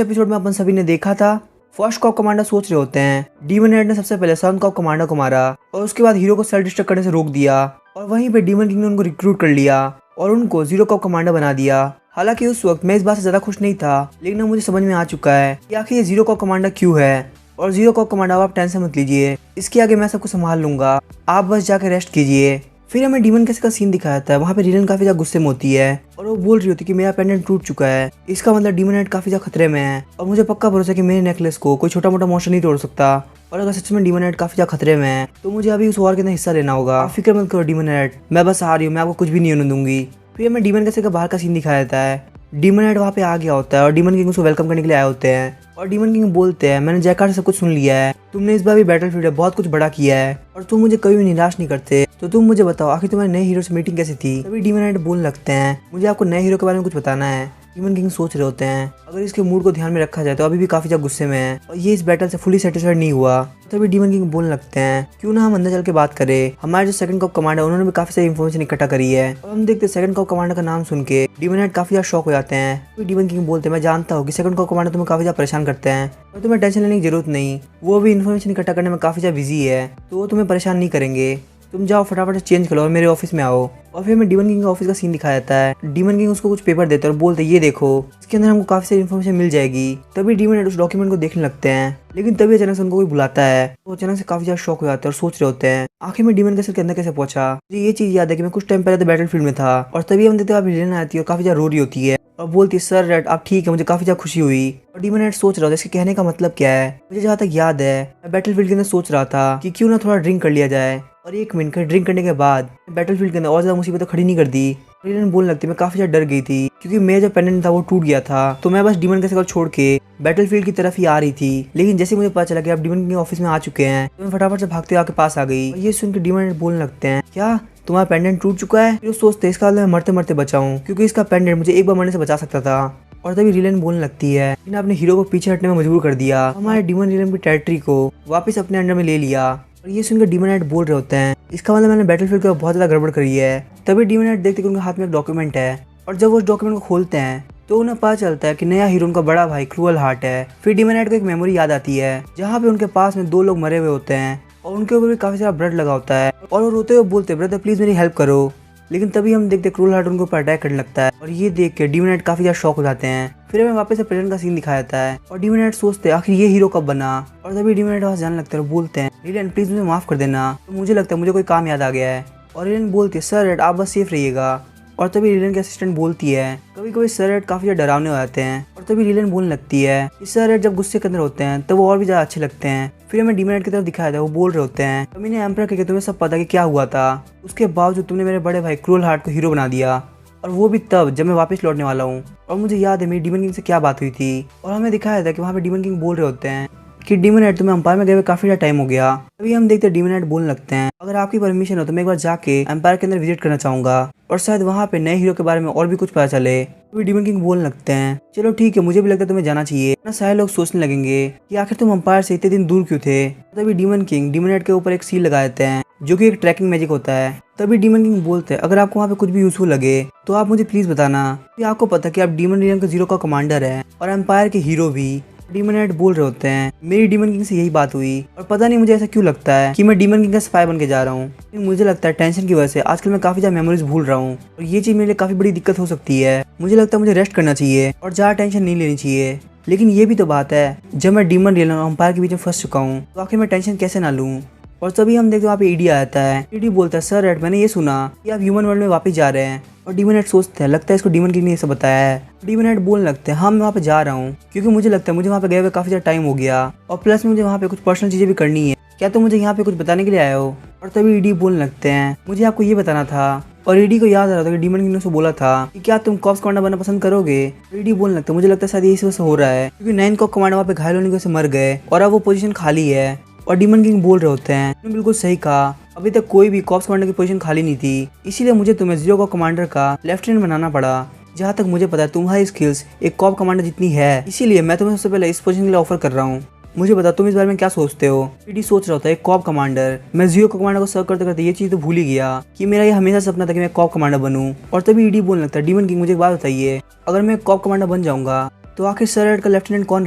Episode में अपन सभी ने देखा था, फर्स्ट कॉप कमांडर सोच रहे होते हैं डीमन हेड ने सबसे पहले सन कॉप कमांडर को मारा और उसके बाद हीरो को सेल्फ डिस्ट्रक्ट करने से रोक दिया और वहीं पे डीमन किंग ने उनको रिक्रूट कर लिया और उनको जीरो कॉप कमांडर बना दिया। हालांकि उस वक्त मैं इस बात से ज्यादा खुश नहीं था, लेकिन अब मुझे समझ में आ चुका है कि आखिर ये जीरो कॉप कमांडर क्यों है। और जीरो कॉप कमांडर आप टेंशन मत लीजिए, इसके आगे मैं सबको संभाल लूंगा, आप बस जाके रेस्ट कीजिए। फिर हमें डीमन कैसे का सीन दिखाया था, वहाँ पे रिलन काफी ज्यादा गुस्से में होती है और वो बोल रही होती है कि मेरा पेंडेंट टूट चुका है, इसका मतलब डीमन हेड काफी ज्यादा खतरे में है और मुझे पक्का भरोसा है कि मेरे नेकलेस को कोई छोटा मोटा मॉन्स्टर नहीं तोड़ सकता। और अगर सच में डीमन हेड काफी ज्यादा खतरे में है तो मुझे अभी उस वॉर के अंदर हिस्सा लेना होगा। आप फिक्र मत करो डीमन हेड, मैं बस आ रही हूँ, मैं आपको कुछ भी नहीं होने दूंगी। फिर हमें डीमन कैसे का बाहर का सीन दिखाया जाता है। डीमन हेड वहाँ पे आ गया होता है और डीमन किंग उसको वेलकम करने के लिए आए होते हैं और डीमन किंग बोलते हैं मैंने जयकार से सब कुछ सुन लिया है, तुमने इस बार भी बैटलफील्ड में बहुत कुछ बड़ा किया है और तुम मुझे कभी भी निराश नहीं करते, तो तुम मुझे बताओ आखिर तुम्हारे नए हीरो से मीटिंग कैसी थी। तभी डीमन हेड बोलने लगते हैं मुझे आपको नए हीरो के बारे में कुछ बताना है। डीमन किंग सोच रहे होते हैं अगर इसके मूड को ध्यान में रखा जाए तो अभी भी काफी ज्यादा गुस्से में है और ये इस बैटल से फुली सेटिस्फाइड नहीं हुआ। तभी डीमन किंग बोलने लगते हैं क्यों ना हम अंदर चल के बात करें, हमारे जो सेकंड कॉप कमांडर उन्होंने भी काफी सारी इन्फॉर्मेशन इकट्ठा करी है। और हम देखते हैं सेकंड कॉप कमांडर का नाम सुन के डीमन हेड काफी ज्यादा शॉक हो जाते हैं। तो डीमन किंग बोलते हैं मैं जानता हूँ कि सेकंड कॉप कमांडर तुम्हें काफी ज्यादा परेशान करते हैं और तुम्हें टेंशन लेने की जरूरत नहीं, वो भी इन्फॉर्मेशन इकट्ठा करने में काफी ज्यादा बिजी है, तो वो तुम्हें परेशान नहीं करेंगे, तुम जाओ फटाफट से चेंज करो और मेरे ऑफिस में आओ। और फिर हमें डीमन किंग का ऑफिस का सीन दिखाया जाता है। डीमन किंग उसको कुछ पेपर देते हैं और बोलते ये देखो इसके अंदर हमको काफी सारी इन्फॉर्मेशन मिल जाएगी। तभी डीमन हेड उस डॉक्यूमेंट को देखने लगते हैं, लेकिन तभी अचानक से उनको कोई बुलाता है, तो अचानक से काफी ज्यादा शॉक हो जाते हैं और सोच रहे होते हैं आखिर में डीमन कैसल के अंदर कैसे पहुंचा। मुझे ये चीज याद है कि मैं कुछ टाइम पहले तो बैटलफील्ड में था और तभी हम देखते हैं विलेन आती है और काफी ज्यादा रो रही होती है और बोलती है सर रेड आप ठीक है, मुझे काफी ज्यादा खुशी हुई। और डीमन हेड सोच रहा था इसके कहने का मतलब क्या है। मुझे जहाँ तक याद है मैं बैटलफील्ड के अंदर सोच रहा था कि क्यों ना थोड़ा ड्रिंक कर लिया जाए और 1 मिनट का ड्रिंक करने के बाद बैटलफील्ड के अंदर और ज्यादा मुसीबत खड़ी नहीं कर दी। रिलन बोलने लगती मैं काफी ज्यादा डर गई थी क्योंकि मेरा जो पेंडेंट था वो टूट गया था, तो मैं बस डीमन कैसल को छोड़ के बैटलफील्ड की तरफ ही आ रही थी, लेकिन जैसे मुझे पता चला कि आप डीमन के ऑफिस में आ चुके हैं तो मैं फटाफट से भागते आके पास आ गई। और ये सुनकर डीमन बोलने लगते हैं क्या तुम्हारा पेंडेंट टूट चुका है। फिर सोचते इसका मैं मरते मरते बचाऊं क्योंकि इसका पेंडेंट मुझे एक बार मरने से बचा सकता था। और तभी रिलन बोलने लगती है इन्हें अपने हीरो को पीछे हटने में मजबूर कर दिया, हमारे डीमन रिलन की टेरिटरी को वापस अपने अंडर में ले लिया। और ये सुनकर डीमन हेड बोल रहे होते हैं इसका मतलब मैंने बैटलफील्ड को बहुत ज्यादा गड़बड़ करी है। तभी डीमन हेड देखते कि उनके हाथ में एक डॉक्यूमेंट है और जब वो उस डॉक्यूमेंट को खोलते हैं तो उन्हें पता चलता है कि नया हीरो उनका बड़ा भाई क्रूअल हार्ट है। फिर डीमन हेड को एक मेमोरी याद आती है जहाँ पे उनके पास में 2 लोग मरे हुए होते हैं और उनके ऊपर भी काफी सारा ब्लड लगा होता है और वो रोते हुए बोलते हैं ब्रदर प्लीज मेरी हेल्प करो। लेकिन तभी हम देखते क्रूअल हार्ट उनके ऊपर अटैक करने लगता है और ये देख के डीमन हेड काफी ज्यादा शॉक हो जाते हैं। फिर हमें वापस से प्रेजेंट का सीन दिखाया जाता है और डीमन हेड सोचते हैं आखिर ये हीरो कब बना। और तभी डीमन हेड वहां जाने लगता है और बोलते हैं रिलन प्लीज मुझे माफ कर देना, तो मुझे लगता है मुझे कोई काम याद आ गया है। और रिलन बोलती है सर रेड आप बस सेफ रहिएगा। और तभी रिलन की असिस्टेंट बोलती है कभी कभी सर रेड काफी ज्यादा डरावने हो जाते हैं। और तभी रिलन बोलने लगती है कि सर रेड जब गुस्से के अंदर होते हैं तो वो और भी ज्यादा अच्छे लगते हैं। फिर हमें डीमन हेड की तरफ दिखाया था, वो बोल रहे होते हैं मैंने एम्परर कहकर तुम्हें सब पता कि क्या हुआ था, उसके बावजूद तुमने मेरे बड़े भाई क्रूअल हार्ट को हीरो बना दिया और वो भी तब जब मैं वापस लौटने वाला हूँ। और मुझे याद है मेरी डीमन किंग से क्या बात हुई थी और हमें दिखाया था कि वहाँ पे डीमन किंग बोल रहे होते हैं कि डीमन हेड तुम्हें एम्पायर में गए हुए काफी ज्यादा टाइम हो गया। अभी हम देखते हैं डीमन हेड बोलने लगते हैं अगर आपकी परमिशन हो तो मैं एक बार जाके एम्पायर के अंदर विजिट करना चाहूंगा और शायद वहाँ पे नए हीरो के बारे में और भी कुछ पता चले। तो डीमन किंग बोलने लगते हैं चलो ठीक है, मुझे भी लगता है तुम्हें जाना चाहिए ना, सारे लोग सोचने लगेंगे कि आखिर तुम एम्पायर से इतने दिन दूर क्यों थे। तभी डीमन किंग डीमन हेड के ऊपर एक सील लगा देते हैं जो कि एक ट्रैकिंग मैजिक होता है। तभी डीमन किंग बोलते हैं अगर आपको वहाँ पे कुछ भी यूजफुल लगे तो आप मुझे प्लीज बताना कि आपको पता कि आप डीमन रिलन के जीरो का कमांडर है और एम्पायर के हीरो भी। डीमन हेड बोल रहे होते हैं मेरी डीमन किंग से यही बात हुई और पता नहीं मुझे ऐसा क्यों लगता है कि मैं डीमन किंग का स्पाई बन के जा रहा हूँ, लेकिन मुझे लगता है टेंशन की वजह से आजकल मैं काफी ज्यादा मेमोरीज भूल रहा हूँ और ये चीज मेरे लिए काफी बड़ी दिक्कत हो सकती है। मुझे लगता है मुझे रेस्ट करना चाहिए और ज्यादा टेंशन नहीं लेनी चाहिए। लेकिन ये भी तो बात है जब मैं डीमन रिलन और एम्पायर के बीच में फंस चुका हूँ तो आखिर मैं टेंशन कैसे ना लूँ। और तभी हम देखते वहाँ पे ईडी आता है। ईडी बोलता है सर रेड मैंने ये सुना कि आप ह्यूमन वर्ल्ड में वापस जा रहे हैं। और डीमन हेड सोचते हैं लगता है इसको डीमन किंग ने ऐसा बताया है। डीमन हेड बोलने लगते हैं हाँ मैं वहाँ पे जा रहा हूँ क्योंकि मुझे लगता है मुझे वहाँ पे गए हुए काफी ज्यादा टाइम हो गया और प्लस मुझे वहाँ पे कुछ पर्सनल चीजें भी करनी है, क्या तुम मुझे यहाँ पे कुछ बताने के लिए आए हो। और तभी ईडी बोलने लगते हैं मुझे आपको ये बताना था। और ईडी को याद आ रहा था कि डीमन किंग ने उसको बोला था कि क्या तुम कॉप्स कमांडर बनना पसंद करोगे। ईडी बोलने लगता है मुझे लगता है शायद यही वजह से हो रहा है क्योंकि 9 कॉप कमांडर वहाँ पे घायल होने की वजह से मर गए और अब वो पोजीशन खाली है। और डीमन किंग बोल रहे होते हैं तुमने बिल्कुल सही कहा, अभी तक कोई भी कॉप्स कमांडर की पोजीशन खाली नहीं थी, इसीलिए मुझे तुम्हें जीरो कॉप कमांडर का लेफ्टिनेंट बनाना पड़ा। जहाँ तक मुझे पता है तुम्हारी स्किल्स एक कॉप कमांडर जितनी है, इसीलिए मैं तुम्हें सबसे पहले इस पोजीशन के लिए ऑफर कर रहा हूँ। मुझे बता तुम इस बारे में क्या सोचते हो। ईडी सोच रहा होता है एक कॉप कमांडर, मैं जीरो कमांडर को सर्व करते करते ये चीज तो भूल ही गया कि मेरा ये हमेशा सपना था कि मैं कॉप कमांडर बनूं। और तभी ईडी बोलने लगता है डीमन किंग मुझे एक बात बताइए, अगर मैं कॉप कमांडर बन जाऊंगा तो आखिर सर रेड का लेफ्टिनेंट कौन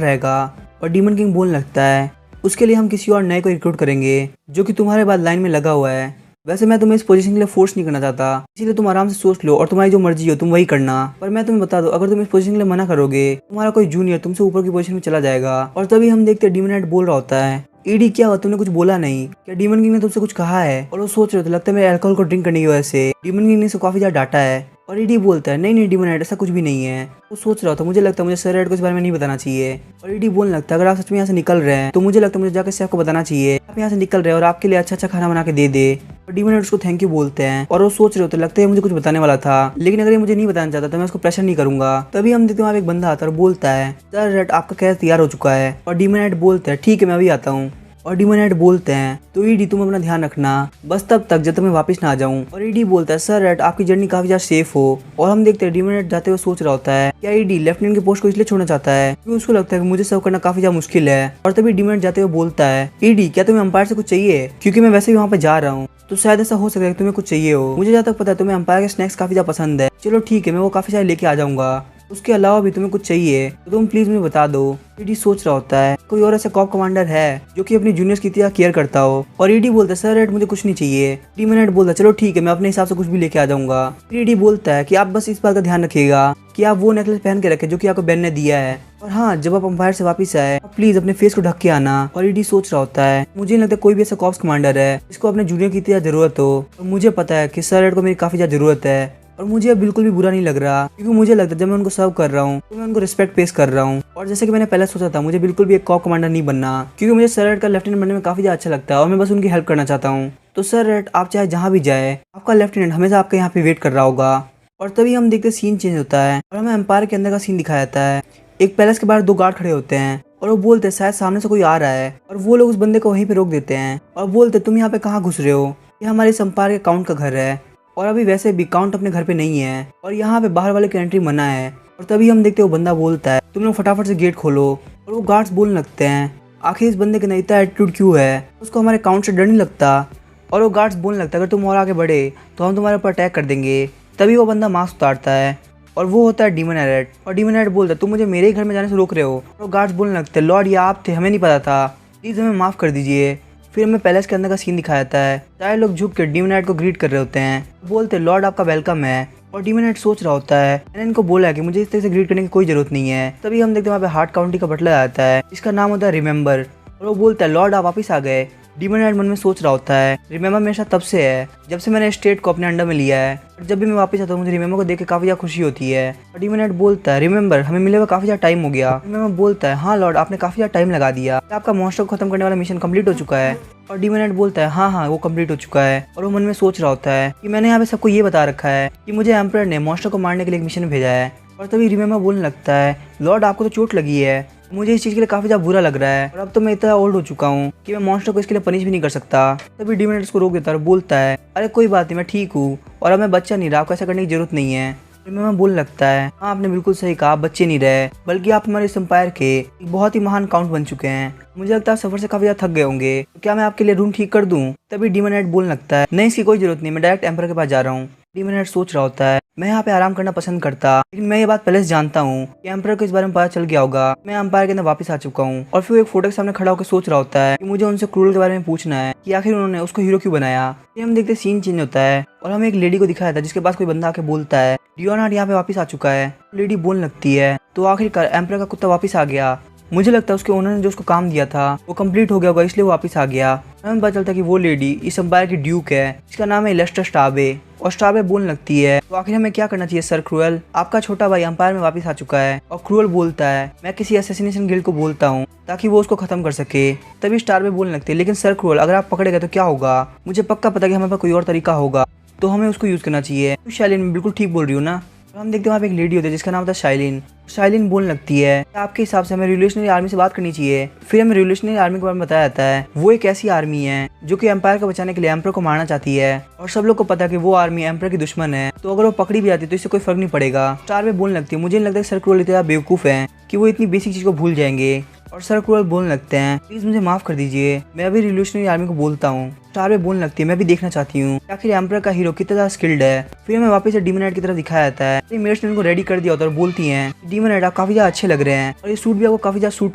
रहेगा? और डीमन किंग बोलने लगता है उसके लिए हम किसी और नए को रिक्रूट करेंगे जो कि तुम्हारे बाद लाइन में लगा हुआ है। वैसे मैं तुम्हें इस पोजीशन के लिए फोर्स नहीं करना चाहता, इसीलिए तुम आराम से सोच लो और तुम्हारी जो मर्जी हो तुम वही करना। पर मैं तुम्हें बता दूं, अगर तुम इस पोजीशन के लिए मना करोगे तुम्हारा कोई जूनियर तुमसे ऊपर की पोजीशन में चला जाएगा। और तभी हम देखते हैं डीमन हेड बोल रहा होता है, ईडी क्या हुआ, तुमने कुछ बोला नहीं क्या? डीमन किंग ने तुमसे कुछ कहा है? और वो सोच रहे थे लगता है मेरे अल्कोहल को ड्रिंक करने की वजह से डीमन किंग ने इसको काफी ज्यादा डांटा है। और ईडी बोलता है नहीं नहीं डीमन हेड ऐसा कुछ भी नहीं है। वो सोच रहा था मुझे लगता है मुझे सर रेड को इस बारे में नहीं बताना चाहिए। और ईडी बोलने लगता है अगर आप सच में यहाँ से निकल रहे हैं तो मुझे लगता है मुझे जाकर शेफ को बताना चाहिए आप यहाँ से निकल रहे हैं और आपके लिए अच्छा अच्छा खाना बना के दे दे। और डीमन हेड उसको थैंक यू बोलते हैं और वो सोच रहे होते लगता है मुझे कुछ बताने वाला था, लेकिन अगर ये मुझे नहीं बताना चाहता तो मैं उसको प्रेशर नहीं करूंगा। तभी हम देखते हैं एक बंदा आता है और बोलता है सर रेड आपका कैस तैयार हो चुका है। और डीमन हेड बोलता है ठीक है मैं अभी आता हूँ। और डीमन हेड बोलते हैं तो ईडी तुम अपना ध्यान रखना बस तब तक जब तक मैं वापस ना आ जाऊं। और ईडी बोलता है सर रेड आपकी जर्नी काफी ज्यादा सेफ हो। और हम देखते हैं डीमन हेड जाते हुए सोच रहा होता है क्या ईडी लेफ्टिनेंट की पोस्ट को इसलिए छोड़ना चाहता है क्योंकि उसको लगता है कि मुझे सर्व करना काफी ज्यादा मुश्किल है। और तभी डीमन हेड जाते हुए बोलता है ईडी क्या तुम्हें अंपायर से कुछ चाहिए? क्योंकि मैं वैसे भी वहाँ पे जा रहा हूँ तो शायद ऐसा हो सकता है तुम्हें कुछ चाहिए हो। मुझे जहाँ तक पता है तुम्हें अंपायर के स्नैक्स काफी ज्यादा पसंद है, चलो ठीक है मैं वो काफी सारे लेके आ जाऊंगा। उसके अलावा भी तुम्हें कुछ चाहिए तो तुम प्लीज मुझे बता दो। ईडी सोच रहा होता है कोई और ऐसा कॉप कमांडर है जो कि अपनी जूनियर्स की तरह केयर करता हो। और ईडी बोलता है सर रेड मुझे कुछ नहीं चाहिए। डीमन हेड बोलता है चलो ठीक है मैं अपने हिसाब से कुछ भी लेके आ जाऊंगा। फिर ईडी बोलता है कि आप बस इस बात का ध्यान रखिएगा कि आप वो नेकलेस पहन के रखें जो कि आपको बेन ने दिया है। और हाँ जब आप अंपायर से वापस आए प्लीज अपने फेस को ढक के आना। और ईडी सोच रहा होता है मुझे नहीं लगता कोई भी ऐसा कॉप्स कमांडर है जिसको अपने जूनियर की तरह जरूरत हो। और मुझे पता है कि सर रेड को मेरी काफी ज्यादा जरूरत है और मुझे अब बिल्कुल भी बुरा नहीं लग रहा क्योंकि मुझे लगता है जब मैं उनको सर्व कर रहा हूँ तो मैं उनको रिस्पेक्ट पेश कर रहा हूँ। और जैसे कि मैंने पहले सोचा था मुझे बिल्कुल भी एक कॉप कमांडर नहीं बनना क्योंकि मुझे सर रेड का लेफ्टिनेंट बनने में काफी ज्यादा अच्छा लगता है और मैं बस उनकी हेल्प करना चाहता हूँ। तो सर रेड आप चाहे जहाँ भी जाए आपका लेफ्टिनेंट हमेशा आपके यहाँ पे वेट कर रहा होगा। और तभी हम देखते सीन चेंज होता है और हमें एम्पायर के अंदर का सीन दिखाया जाता है। एक पैलेस के बाहर दो गार्ड खड़े होते हैं और वो बोलते हैं शायद सामने से कोई आ रहा है। और वो लोग उस बंदे को वहीं पे रोक देते हैं और बोलते तुम यहाँ पे कहाँ घुस रहे हो, ये हमारे इस एम्पायर के काउंट का घर है और अभी वैसे भी काउंट अपने घर पे नहीं है और यहाँ पे बाहर वाले की एंट्री मना है। और तभी हम देखते हैं वो बंदा बोलता है तुम लोग फटाफट से गेट खोलो। और वो गार्ड्स बोलने लगते हैं आखिर इस बंदे के अंदर इतना एटीट्यूड क्यों है, उसको हमारे काउंट से डर नहीं लगता। और वो गार्ड्स बोलने लगता है अगर तुम और आगे बढ़े तो हम तुम्हारे ऊपर अटैक कर देंगे। तभी वो बंदा मास्क उतारता है और वो होता है डीमन हेड। और डीमन हेड बोलता है तुम मुझे मेरे ही घर में जाने से रोक रहे हो। और गार्ड्स बोलने लगते हैं लॉर्ड ये आप थे, हमें नहीं पता था, प्लीज हमें माफ कर दीजिए। फिर हमें पैलेस के अंदर का सीन दिखाया जाता है, सारे लोग झुक के डीमन हेड को ग्रीट कर रहे होते हैं, बोलते हैं लॉर्ड आपका वेलकम है। और डीमन हेड सोच रहा होता है मैंने इनको बोला है कि मुझे इस तरह से ग्रीट करने की कोई जरूरत नहीं है। तभी हम देखते हैं वहाँ पे हार्ट काउंटी का बटलर आता है जिसका नाम होता है रिमेंबर। और वो बोलता है लॉर्ड आप वापिस आ गए। डीमन हेड मन में सोच रहा होता है रिमेंबर मेरे साथ तब से है जब से मैंने स्टेट को अपने अंडर में लिया है और जब भी मैं वापस आता हूँ मुझे रिमेंबर को देख के काफी ज्यादा खुशी होती है। और डीमन हेड बोलता है रिमेंबर हमें मिले हुए काफी ज्यादा टाइम हो गया। रिमेंबर बोलता है हाँ लॉर्ड आपने काफी ज्यादा टाइम लगा दिया, आपका मॉन्स्टर को खत्म करने वाला मिशन कंप्लीट हो चुका है। और डीमन हेड बोलता है हाँ वो कंप्लीट हो चुका है। और वो मन में सोच रहा होता है कि मैंने यहाँ पे सबको ये बता रखा है कि मुझे एम्परर ने मॉन्स्टर को मारने के लिए एक मिशन भेजा है। और तभी रिमेंबर बोलने लगता है लॉर्ड आपको तो चोट लगी है, मुझे इस चीज़ के लिए काफ़ी ज़्यादा बुरा लग रहा है और अब तो मैं इतना ओल्ड हो चुका हूँ कि मैं मॉन्स्टर को इसके लिए पनिश भी नहीं कर सकता। तभी डीमन हेड उसको रोक देता है और बोलता है अरे कोई बात नहीं मैं ठीक हूँ और अब मैं बच्चा नहीं रहा, आपको ऐसा करने की जरूरत नहीं है। रिमेंबर बोलने लगता है हाँ आपने बिल्कुल सही कहा, आप बच्चे नहीं रहे बल्कि आप हमारे इस एम्पायर के एक बहुत ही महान काउंट बन चुके हैं। मुझे लगता है सफर से काफी ज्यादा थक गए होंगे, तो क्या मैं आपके लिए रूम ठीक कर दूं? तभी डीमन हेड बोलने लगता है नहीं इसकी कोई जरूरत नहीं, मैं डायरेक्ट एम्पायर के पास जा रहा हूँ। डीमन हेड सोच रहा होता है मैं यहाँ पे आराम करना पसंद करता, लेकिन मैं ये बात पहले से जानता हूँ कि एम्पायर को इस बारे में पता चल गया होगा, मैं एम्पायर के अंदर वापस आ चुका हूँ। और फिर एक फोटो के सामने खड़ा होकर सोच रहा होता है कि मुझे उनसे क्रूरल के बारे में पूछना है कि आखिर उन्होंने उसको हीरो क्यों बनाया। फिर हम देखते सीन चेंज होता है और हमें एक लेडी को दिखाया था जिसके पास कोई बंदा आके बोलता है लियोनार्ड यहाँ पे वापस आ चुका है। लेडी बोलने लगती है तो आखिरकार एम्पायर का कुत्ता वापस आ गया, मुझे लगता है उसके ओनर ने जो उसको काम दिया था वो कंप्लीट हो गया होगा इसलिए वो वापस आ गया। हमें पता चलता है कि वो लेडी इस एम्पायर की ड्यूक है जिसका नाम है लेस्टर स्टाबे। और स्टाबे बोलने लगती है तो आखिर हमें क्या करना चाहिए सर क्रूअल, आपका छोटा भाई एम्पायर में वापस आ चुका है। और क्रूअल बोलता है मैं किसी असैसिनेशन गिल्ड को बोलता हूँ ताकि वो उसको खत्म कर सके। तभी स्टारबे बोलने लगती है लेकिन सर क्रूअल अगर आप पकड़े गए तो क्या होगा, मुझे पक्का पता है कि हमारे पास कोई और तरीका होगा तो हमें उसको यूज करना चाहिए। तो शाइलिन मैं बिल्कुल ठीक बोल रही हूँ ना। और हम देखते हैं वहाँ पे एक लेडी होती है जिसका नाम था शाइलिन। शाइलिन बोलने लगती है आपके हिसाब से हमें रिवोल्यूशनरी आर्मी से बात करनी चाहिए। फिर हमें रिवोल्यूशनरी आर्मी के बारे में बताया जाता है वो एक ऐसी आर्मी है जो कि एम्पायर को बचाने के लिए एम्पर को मारना चाहती है और सब लोग को पता है कि वो आर्मी एम्पर की दुश्मन है, तो अगर वो पकड़ी भी जाती है तो इससे कोई फर्क नहीं पड़ेगा। स्टारबे बोलने लगती है मुझे नहीं लगता सर क्रूअल इतना बेवकूफ है कि वो इतनी बेसिक चीज को भूल जाएंगे और सर क्रूअल बोलने लगते हैं प्लीज मुझे माफ कर दीजिए, मैं अभी रिवोल्यूशनरी आर्मी को बोलता हूँ। स्टार वे बोलने लगती है मैं भी देखना चाहती हूँ आखिर एम्परर का हीरो कितना ज्यादा स्किल्ड है। फिर हमें वापस से डीमन हेड की तरफ दिखाया जाता है। मेट्स ने उनको रेडी कर दिया होता है और बोलती हैं डीमन हेड आप काफी ज्यादा अच्छे लग रहे हैं और ये सूट भी आपको काफी ज्यादा सूट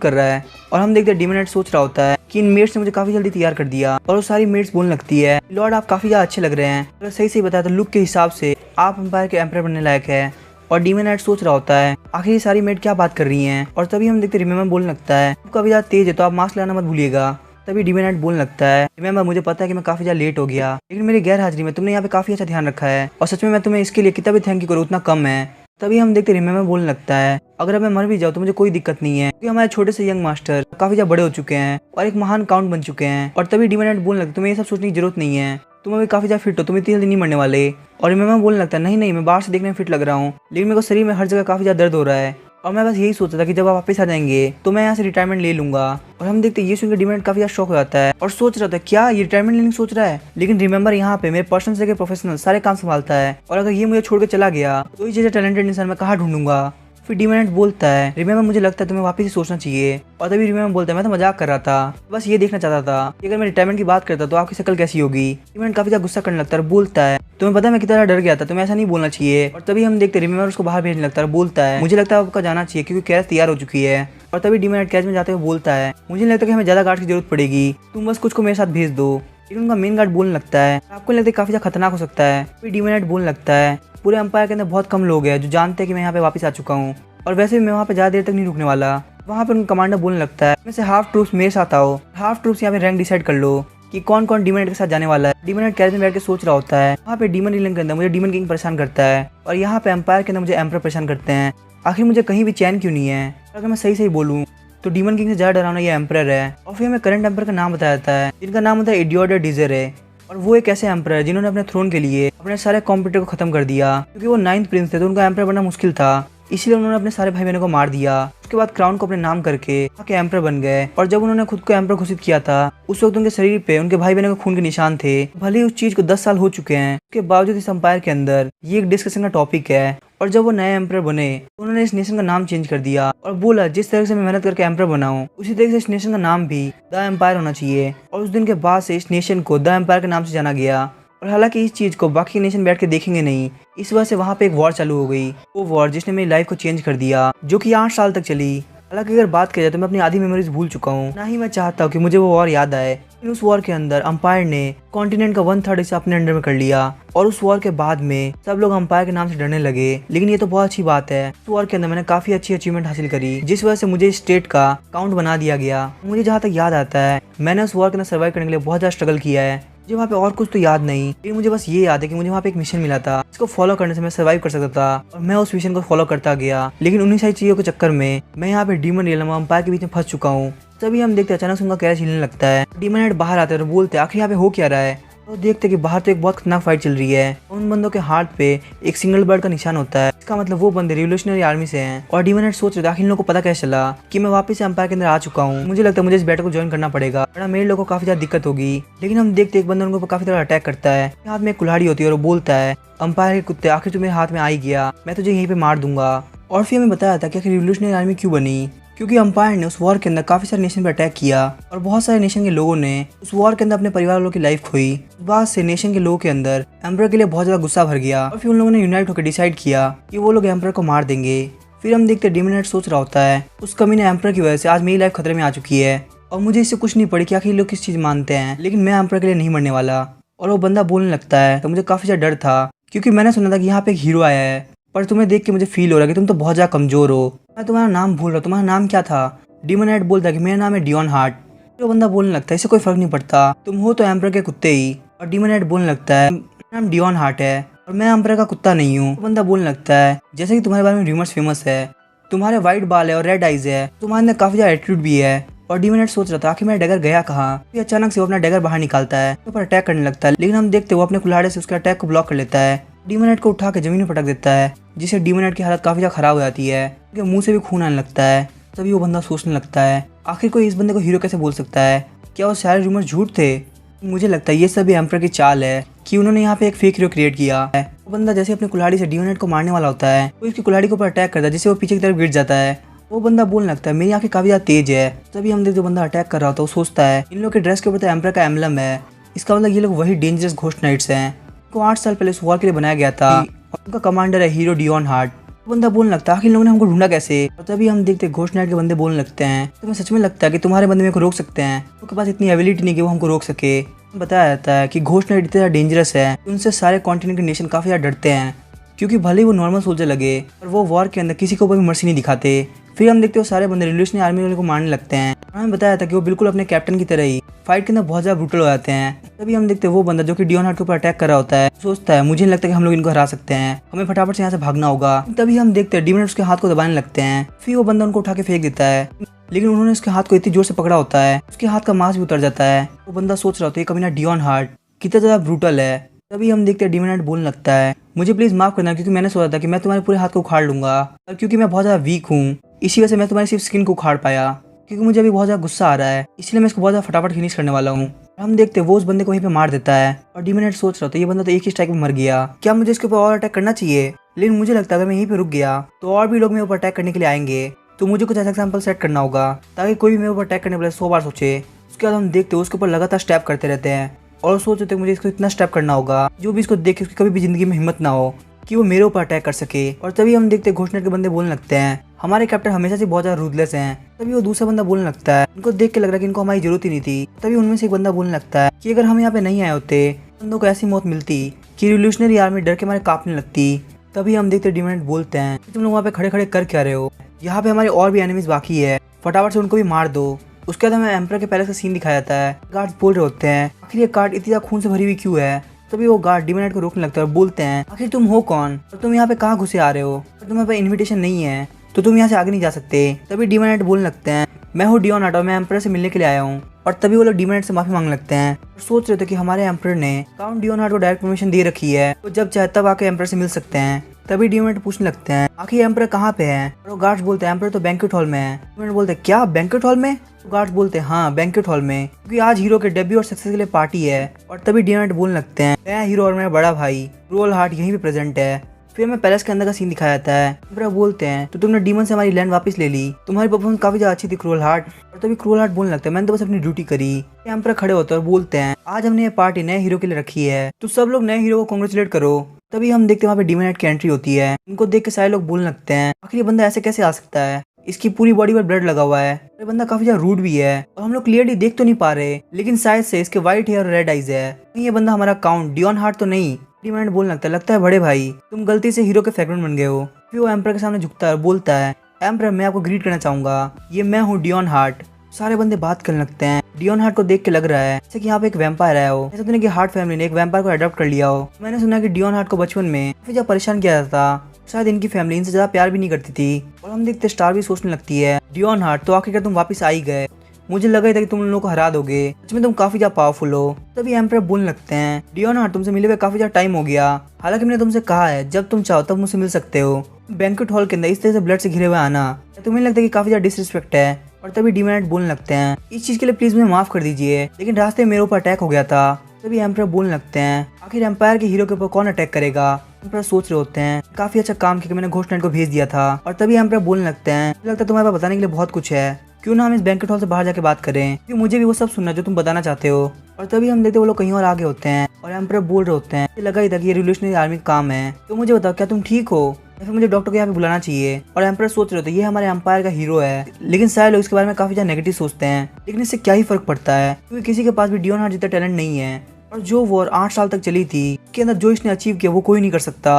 कर रहा है। और हम देखते हैं डीमन हेड सोच रहा होता है कि इन मेट्स ने मुझे काफी जल्दी तैयार कर दिया और वो सारी मेट्स बोलने लगती है लॉर्ड आप काफी ज्यादा अच्छे लग रहे हैं। अगर सही बताया तो लुक के हिसाब से आप एम्पायर के एम्परर बनने लायक है। और डीमन हेड सोच रहा होता है आखिर ये सारी मेट क्या बात कर रही हैं। और तभी हम देखते रिमेम्बर बोलने लगता है आपका काफी ज्यादा तेज है तो आप मास्क लगाना मत भूलिएगा। तभी डीमन हेड बोलने लगता है रिमेम्बर मुझे पता है कि मैं काफी ज्यादा लेट हो गया लेकिन मेरी गैर हाजिरी में तुमने यहाँ पे काफी अच्छा ध्यान रखा है और सच में मैं तुम्हें इसके लिए कितना भी थैंक यू करूँ उतना कम है। तभी हम देखते रिमेम्बर बोलने लगता है अगर अब मैं मर भी जाऊँ तो मुझे कोई दिक्कत नहीं है क्योंकि हमारे छोटे से यंग मास्टर काफी ज्यादा बड़े हो चुके हैं और एक महान काउंट बन चुके हैं। और तभी डीमन हेड बोलने लगता है तुम्हें ये सब सोचने की जरूरत नहीं है, तुम अभी काफी ज्यादा फिट हो, तुम इतनी जल्दी नहीं मरने वाले। और रिमेम्बर बोलने लगता है नहीं मैं बाहर से देखने में फिट लग रहा हूँ लेकिन मेरे को शरीर में हर जगह काफी ज्यादा दर्द हो रहा है और मैं बस यही सोचा था कि जब आप वापस आ जाएंगे तो मैं यहाँ से रिटायरमेंट ले लूंगा। और हम देखते ये सुनकर डीमन हेड काफी ज्यादा शॉक हो जाता है और सोच रहा था क्या ये रिटायरमेंट लेने सोच रहा है। लेकिन रिमेम्बर यहाँ पे मेरे पर्सनल से प्रोफेशनल सारे काम संभालता है और अगर ये मुझे छोड़ के चला गया तो इस जैसे टैलेंटेड इंसान मैं कहाँ ढूंढूंगा। फिर डीमन हेड बोलता है रिमेम्बर मुझे लगता है तुम्हें वापस ही सोचना चाहिए। और तभी रिमेम्बर बोलता है मैं तो मजाक कर रहा था, बस ये देखना चाहता था कि अगर मैं रिटायरमेंट की बात करता तो आपकी शक्ल कैसी होगी। डीमन हेड काफी ज्यादा गुस्सा करने लगता है और बोलता है तुम्हें पता है मैं कितना डर गया था, तुम्हें ऐसा नहीं बोलना चाहिए। और तभी हम देखते रिमेम्बर उसको बाहर भेजने लगता है और बोलता है मुझे लगता है आपका जाना चाहिए क्योंकि कैच तैयार हो चुकी है। और तभी डीमन हेड कैच में जाते हुए बोलता है मुझे लगता है कि हमें ज्यादा गार्ड की जरूरत पड़ेगी, तुम बस कुछ को मेरे साथ भेज दो। लेकिन उनका मेन गार्ड बोलने लगता है आपको लगता है काफी ज्यादा खतरनाक हो सकता है। फिर डीमन हेड बोलने लगता है पूरे एम्पायर के अंदर बहुत कम लोग हैं जो जानते हैं कि मैं यहाँ पे वापस आ चुका हूँ और वैसे भी मैं वहाँ पे ज्यादा देर तक नहीं रुकने वाला। वहाँ पे उनका कमांडर बोलने लगता है वैसे हाफ ट्रूप्स मेरे साथ आओ, हाफ ट्रूप्स यहाँ पे रैंक डिसाइड कर लो कि कौन कौन डीमन हेड के साथ जाने वाला है। डीमन हेड कैरेज में बैठ के सोच रहा होता है वहाँ पे डीमन रिलन के अंदर मुझे डीमन किंग परेशान करता है और यहाँ पे एम्पायर के अंदर मुझे एम्परर परेशान करते हैं, आखिर मुझे कहीं भी चैन क्यों नहीं है। अगर मैं सही बोलूँ तो डीमन किंग से ज्यादा डरावना ये एम्परर है। और फिर हमें करंट एम्परर का नाम बताया जाता है जिनका नाम होता है एडियोडर डिजरे और वो एक ऐसे एम्परर है जिन्होंने अपने थ्रोन के लिए अपने सारे कॉम्पिटिटर को खत्म कर दिया क्योंकि वो 9th प्रिंस थे तो उनका एम्परर बनना मुश्किल था, इसलिए उन्होंने अपने सारे भाई बहनों को मार दिया। उसके बाद क्राउन को अपने नाम करके वहाँ के एम्परर बन गए और जब उन्होंने खुद को एम्परर घोषित किया था उस वक्त उनके शरीर पे उनके भाई बहनों के खून के निशान थे। भले ही उस चीज को 10 साल हो चुके हैं उसके बावजूद इस एम्पायर के अंदर ये एक डिस्कशन का टॉपिक है। और जब वो नए एम्परर बने तो उन्होंने इस नेशन का नाम चेंज कर दिया और बोला जिस तरह से मैं मेहनत करके एम्परर बनाऊं उसी तरह से इस नेशन का नाम भी द एम्पायर होना चाहिए। और उस दिन के बाद से इस नेशन को द एम्पायर के नाम से जाना गया। और हालांकि इस चीज को बाकी नेशन बैठ के देखेंगे नहीं, इस वजह से वहाँ पे एक वॉर चालू हो गई, वो वॉर जिसने मेरी लाइफ को चेंज कर दिया जो कि 8 साल तक चली। हालांकि अगर बात की जाए तो मैं अपनी आधी मेमोरीज भूल चुका हूँ, ना ही मैं चाहता हूँ कि मुझे वो वॉर याद आए। लेकिन उस वॉर के अंदर अंपायर ने कॉन्टिनेंट का 1/3 हिस्सा अपने अंडर में कर लिया और उस वॉर के बाद में सब लोग अंपायर के नाम से डरने लगे। लेकिन ये तो बहुत अच्छी बात है, उस वॉर के अंदर मैंने काफी अच्छी अचीवमेंट हासिल करी जिस वजह से मुझे स्टेट का काउंट बना दिया गया। मुझे जहाँ तक याद आता है मैंने उस वॉर के अंदर सर्वाइव करने के लिए बहुत ज्यादा स्ट्रगल किया है। मुझे वहाँ पे और कुछ तो याद नहीं, लेकिन मुझे बस ये याद है कि मुझे वहाँ पे एक मिशन मिला था जिसको फॉलो करने से मैं सर्वाइव कर सकता था और मैं उस मिशन को फॉलो करता गया। लेकिन उन्हीं सारी चीजों के चक्कर में मैं यहाँ पे डीमन रियलम और अंपायर के बीच में फंस चुका हूँ। तभी हम देखते अचानक से उनका कैरेज हिलने लगता है। डीमन हेड बाहर आते हैं और बोलते आखिर यहाँ पे हो क्या रहा है। तो देखते कि बाहर तो एक बहुत खतरनाक फाइट चल रही है। उन बंदों के हाथ पे एक सिंगल बर्ड का निशान होता है, इसका मतलब वो बंदे रिवोल्यूशनरी आर्मी से हैं। और डीमन हेड सोच रहे थे आखिर इन लोगों को पता कैसे चला कि मैं वापस से एम्पायर के अंदर आ चुका हूँ। मुझे लगता है मुझे इस बैटल को ज्वाइन करना पड़ेगा वरना मेरे लोगों को काफी ज्यादा दिक्कत होगी। लेकिन हम देखते एक बंदा उनको काफी ज्यादा अटैक करता है, हाथ में एक कुल्हाड़ी होती है और वो बोलता है अंपायर के कुत्ते आखिर तुम्हें हाथ में आ ही गया, मैं तुझे यहीं पे मार दूंगा। और फिर हमें बताया था कि आखिर रिवोल्यूशनरी आर्मी क्यों बनी, क्योंकि अंपायर ने उस वॉर के अंदर काफी सारे नेशन पर अटैक किया और बहुत सारे नेशन के लोगों ने उस वॉर के अंदर अपने परिवार वालों की लाइफ खोई। उस बात से नेशन के लोगों के अंदर एम्परर के लिए बहुत ज्यादा गुस्सा भर गया और फिर उन लोगों ने यूनाइट होकर डिसाइड किया कि वो लोग एम्परर को मार देंगे। फिर हम देखते डीमन हेड सोच रहा होता है उस कमीने एम्परर की वजह से आज मेरी लाइफ खतरे में आ चुकी है और मुझे इससे कुछ नहीं पड़ी कि आखिर लोग किस चीज मानते हैं, लेकिन मैं एम्परर के लिए नहीं मरने वाला। और वो बंदा बोलने लगता है तो मुझे काफी ज्यादा डर था क्योंकि मैंने सुना था कि यहाँ पे एक हीरो आया है, पर तुम्हें देख के मुझे फील हो रहा है कि तुम तो बहुत ज्यादा कमजोर हो। मैं तुम्हारा नाम भूल रहा हूँ, तुम्हारा नाम क्या था। डीमन हेड बोलता है कि मेरा नाम है डियोन हार्ट। तो बंदा बोलने लगता है इससे कोई फर्क नहीं पड़ता, तुम हो तो एम्परर के कुत्ते ही। और डीमन हेड बोलने लगता है मेरा नाम डियोन हार्ट है और मैं एम्परर का कुत्ता नहीं हूँ। बंदा बोलने लगता है जैसे कि तुम्हारे बारे में रूमर्स फेमस है, तुम्हारे व्हाइट बाल है और रेड आइज है, तुम्हारे अंदर काफी ज्यादा एटीट्यूड भी है। और डीमन हेड सोच रहा था आखिर मेरा डैगर गया कहाँ। फिर अचानक से वो अपना डैगर बाहर निकालता है, ऊपर अटैक करने लगता है। लेकिन हम देखते वो अपने कुल्हाड़े से उसके अटैक को ब्लॉक कर लेता है। डीमन हेड को उठा के जमीन में पटक देता है जिससे डीमन हेड की हालत काफी ज्यादा खराब हो जाती है, उनके मुंह से भी खून आने लगता है। तभी वो बंदा सोचने लगता है आखिर कोई इस बंदे को हीरो कैसे बोल सकता है, क्या वो सारे रूमर झूठ थे। मुझे लगता है ये सभी एम्परर की चाल है कि उन्होंने यहाँ पे एक फेक हीरो क्रिएट किया है। वो बंदा जैसे अपनी कुल्हाड़ी से डीमन हेड को मारने वाला होता है वो इसकी कुल्हाड़ी के ऊपर अटैक करता है जिससे वो पीछे की तरफ गिर जाता है वो बंदा बोलने लगता है मेरी आंखें काफी ज्यादा तेज है। तभी हम देखते जो बंदा अटैक कर रहा होता है वो सोचता है इन लोग के ड्रेस के ऊपर तो एम्पर का एम्बलम है, इसका मतलब ये लोग वही डेंजरस घोस्ट नाइट्स हैं। इनको 8 साल पहले इस वॉर के लिए बनाया गया था और उनका कमांडर है हीरो डियोन हार्ट। वो बंदा बोलने लगता है आखिर इन लोगों ने हमको ढूंढा कैसे। और तभी हम देखते घोस्ट नाइट के बंदे बोलने लगते हैं तुम्हें सच में लगता है कि तुम्हारे बंदे मेरे को रोक सकते हैं, उनके पास इतनी एबिलिटी नहीं कि वो हमको रोक सके। बताया जाता है कि घोस्ट नाइट इतने डेंजरस है उनसे सारे कॉन्टिनेंट के नेशन काफी ज्यादा डरते हैं, क्योंकि भले ही वो नॉर्मल सोल्जर लगे पर वो वॉर के अंदर किसी को भी मर्सी नहीं दिखाते। फिर हम देखते हो सारे बंदे रिवोल्यूशनरी आर्मी वाले को मारने लगते हैं। हमें बताया था कि वो बिल्कुल अपने कैप्टन की तरह ही फाइट के अंदर बहुत ज्यादा ब्रूटल हो जाते हैं। तभी हम देखते हैं वो बंदा जो कि डियोन हार्ट के ऊपर अटैक कर रहा होता है सोचता है मुझे नहीं लगता कि हम लोग इनको हरा सकते हैं, हमें फटाफट से यहाँ से भागना होगा। तभी हम देखते हैं डीमन उसके हाथ को दबाने लगते हैं, फिर वो बंदा उनको उठा के फेंक देता है, लेकिन उन्होंने उसके हाथ को इतनी जोर से पकड़ा होता है उसके हाथ का मांस भी उतर जाता है। वो बंदा सोच रहा होता है कभी ना डियोन हार्ट कितना ज्यादा ब्रूटल है। तभी हम देखते हैं डीमन हार्ट बोलने लगता है मुझे प्लीज माफ करना क्योंकि मैंने सोचा था कि मैं तुम्हारे पूरे हाथ को उखाड़ लूंगा, और क्योंकि मैं बहुत ज्यादा वीक हूँ इसी वजह से मैं तुम्हारी सिर्फ स्किन को उखाड़ पाया, क्योंकि मुझे अभी बहुत ज्यादा गुस्सा आ रहा है इसलिए मैं इसको बहुत ज्यादा फटाफट फिनिश करने वाला हूँ। हम देखते हैं वो उस बंदे को वहीं पे मार देता है और डीमन हार्ट सोच रहा था ये बंदा तो एक ही स्ट्राइक में मर गया, क्या मुझे इसके ऊपर और अटैक करना चाहिए। लेकिन मुझे लगता है अगर मैं यहीं पे रुक गया तो और भी लोग मेरे ऊपर अटैक करने के लिए आएंगे, तो मुझे कुछ ऐसा एग्जाम्पल सेट करना होगा ताकि कोई भी मेरे ऊपर अटैक करने वाले 100 बार सोचे। उसके बाद हम देखते हैं उसके ऊपर लगातार स्टैप करते रहते हैं और सोच रहे थे मुझे इसको इतना स्टेप करना होगा जो भी इसको देखे उसकी कभी भी जिंदगी में हिम्मत ना हो कि वो मेरे ऊपर अटैक कर सके। और तभी हम देखते घोस्ट नाइट के बंदे बोलने लगते हैं हमारे कैप्टन हमेशा से बहुत ज्यादा रूथलेस हैं। तभी वो दूसरा बंदा बोलने लगता है इनको देख के लग रहा है कि इनको हमारी जरूरत ही नहीं थी। तभी उनमें से एक बंदा बोलने लगता है कि अगर हम यहाँ पे नहीं आए होते बंदों को ऐसी मौत मिलती कि रिवोल्यूशनरी आर्मी डर के मारे कांपने लगती। तभी हम देखते डिमन बोलते हैं तुम लोग वहाँ पे खड़े खड़े कर क्या रहे हो, यहाँ पे हमारे और भी एनिमीज बाकी है, फटाफट से उनको भी मार दो। उसके बाद हमें एम्पर के पैलेस का सीन दिखाया जाता है, गार्ड्स बोल रहे होते हैं आखिर ये कार्ड इतनी ज्यादा खून से भरी हुई क्यों है। तभी वो गार्ड डीमन नाइट को रोकने लगता है और बोलते हैं आखिर तुम हो कौन और तुम यहाँ पे कहाँ घुसे आ रहे हो, और तुम्हारे पास इन्विटेशन नहीं है तो तुम यहाँ से आगे नहीं जा सकते। तभी डीमन नाइट बोलने लगते हैं मैं हूँ डियोन हार्ट और मैं एम्पर से मिलने के लिए आया हूँ। और तभी वो लोग डीमन नाइट से माफी मांगने लगते हैं और सोच रहे थे कि हमारे एम्पर ने काउंट डियोन हार्ट को डायरेक्ट परमिशन दे रखी है, तो जब चाहे तब आके एम्पर से मिल सकते हैं। तभी डीमन नाइट पूछने लगते हैं आखिर एम्पर कहाँ पे है, और वो गार्ड्स बोलते हैं एम्पर तो बैंक्वेट हॉल में है। डीमन नाइट बोलते हैं क्या बैंक्वेट हॉल में, तो गार्ड्स बोलते हैं हाँ बैंक्वेट हॉल में, क्योंकि आज हीरो के डेब्यू और सक्सेस के लिए पार्टी है। और तभी डीमन नाइट बोलने लगते हैं मैं हीरो और मेरा बड़ा भाई क्रूअल हार्ट यहीं पे प्रेजेंट है। फिर हमें पैलेस के अंदर का सीन दिखाया जाता है। एम्पर बोलते हैं तो तुमने डीमन से हमारी लैंड वापस ले ली, तुम्हारी परफॉर्मेंस काफी ज्यादा अच्छी थी क्रूअल हार्ट। और तभी क्रूअल हार्ट बोलने लगता है मैंने तो बस अपनी ड्यूटी करी। एम्पर खड़े होते हैं और बोलते हैं आज हमने ये पार्टी नए हीरो के लिए रखी है तो सब लोग नए हीरो को कांग्रेचुलेट करो। तभी हम देखते हैं वहाँ पे डीमन नाइट की एंट्री होती है, इनको देख के सारे लोग बोलने लगते हैं आखिर ये बंदा ऐसे कैसे आ सकता है, इसकी पूरी बॉडी पर ब्लड लगा हुआ है, ये बंदा काफी ज्यादा रूड भी है और हम लोग क्लियरली देख तो नहीं पा रहे लेकिन शायद से इसके व्हाइट हेयर और रेड आइज है, ये बंदा हमारा काउंट डियोन हार्ट तो नहीं। डीमन नाइट बोलने लगता है बड़े भाई तुम गलती से हीरो के फ्रेगमेंट बन गए हो। फिर वो एम्पर के सामने झुकता है और बोलता है एम्पर मैं आपको ग्रीट करना चाहूंगा, ये मैं हूँ डियोन हार्ट। सारे बंदे बात करने लगते हैं। डियोन हार्ट को देख के लग रहा है जैसे कि यहाँ पे एक वैम्पायर आया हो, ऐसा तो नहीं कि हार्ट फैमिली ने एक वैम्पायर को अडॉप्ट कर लिया हो। मैंने सुना कि डियोन हार्ट को बचपन में काफी ज्यादा परेशान किया जाता था, शायद इनकी फैमिली इनसे ज्यादा प्यार भी नहीं करती थी। और हम देखते स्टार भी सोचने लगती है डियोन हार्ट तो आखिरकार तुम वापस आ ही गए, मुझे लगा ही था कि तुम उन लोगों को हरा दोगे, सच में तुम काफी ज्यादा पावरफुल हो। तभी एम्पर बोलने लगते हैं डियोन हार्ट तुमसे मिले हुए काफी ज्यादा टाइम हो गया, हालांकि मैंने तुमसे कहा है जब तुम चाहो तब मुझसे मिल सकते हो। बैंक्वेट हॉल के अंदर इस तरह से ब्लड से घिरे हुए आना तुम्हें लगता है कि काफी ज्यादा डिसरिस्पेक्ट है। और तभी डीमन नाइट बोलने लगते हैं इस चीज के लिए प्लीज मुझे माफ कर दीजिए, लेकिन रास्ते में मेरे ऊपर अटैक हो गया था। तभी एम्पर बोलने लगते हैं आखिर एम्पायर के हीरो के ऊपर कौन अटैक करेगा। एम्पर सोच रहे होते हैं काफी अच्छा काम किया मैंने घोस्ट नाइट को भेज दिया था। और तभी एम्पर बोलने लगते हैं लगता है तुम्हारे पास बताने के लिए बहुत कुछ है, क्यों ना हम इस बैंक्वेट हॉल से बाहर जाके बात करें, क्योंकि मुझे भी वो सब सुनना जो तुम बताना चाहते हो। और तभी हम देखते वो लोग कहीं और आगे होते हैं और एम्पर बोल रहे होते हैं लगा ही था कि ये रिवोल्यूशनरी आर्मी का काम है, तो मुझे बताओ क्या तुम ठीक हो या फिर मुझे डॉक्टर को यहाँ पे बुलाना चाहिए। और एम्पर सोच रहे होते ये हमारे एम्पायर का हीरो है, लेकिन सारे लोग इसके बारे में काफी ज्यादा नेगेटिव सोचते हैं, लेकिन इससे क्या ही फर्क पड़ता है क्योंकि किसी के पास भी डियोन हार्ट जितना टैलेंट नहीं है। और जो वॉर 8 साल तक चली थी उसके अंदर जो इसने अचीव किया वो कोई नहीं कर सकता।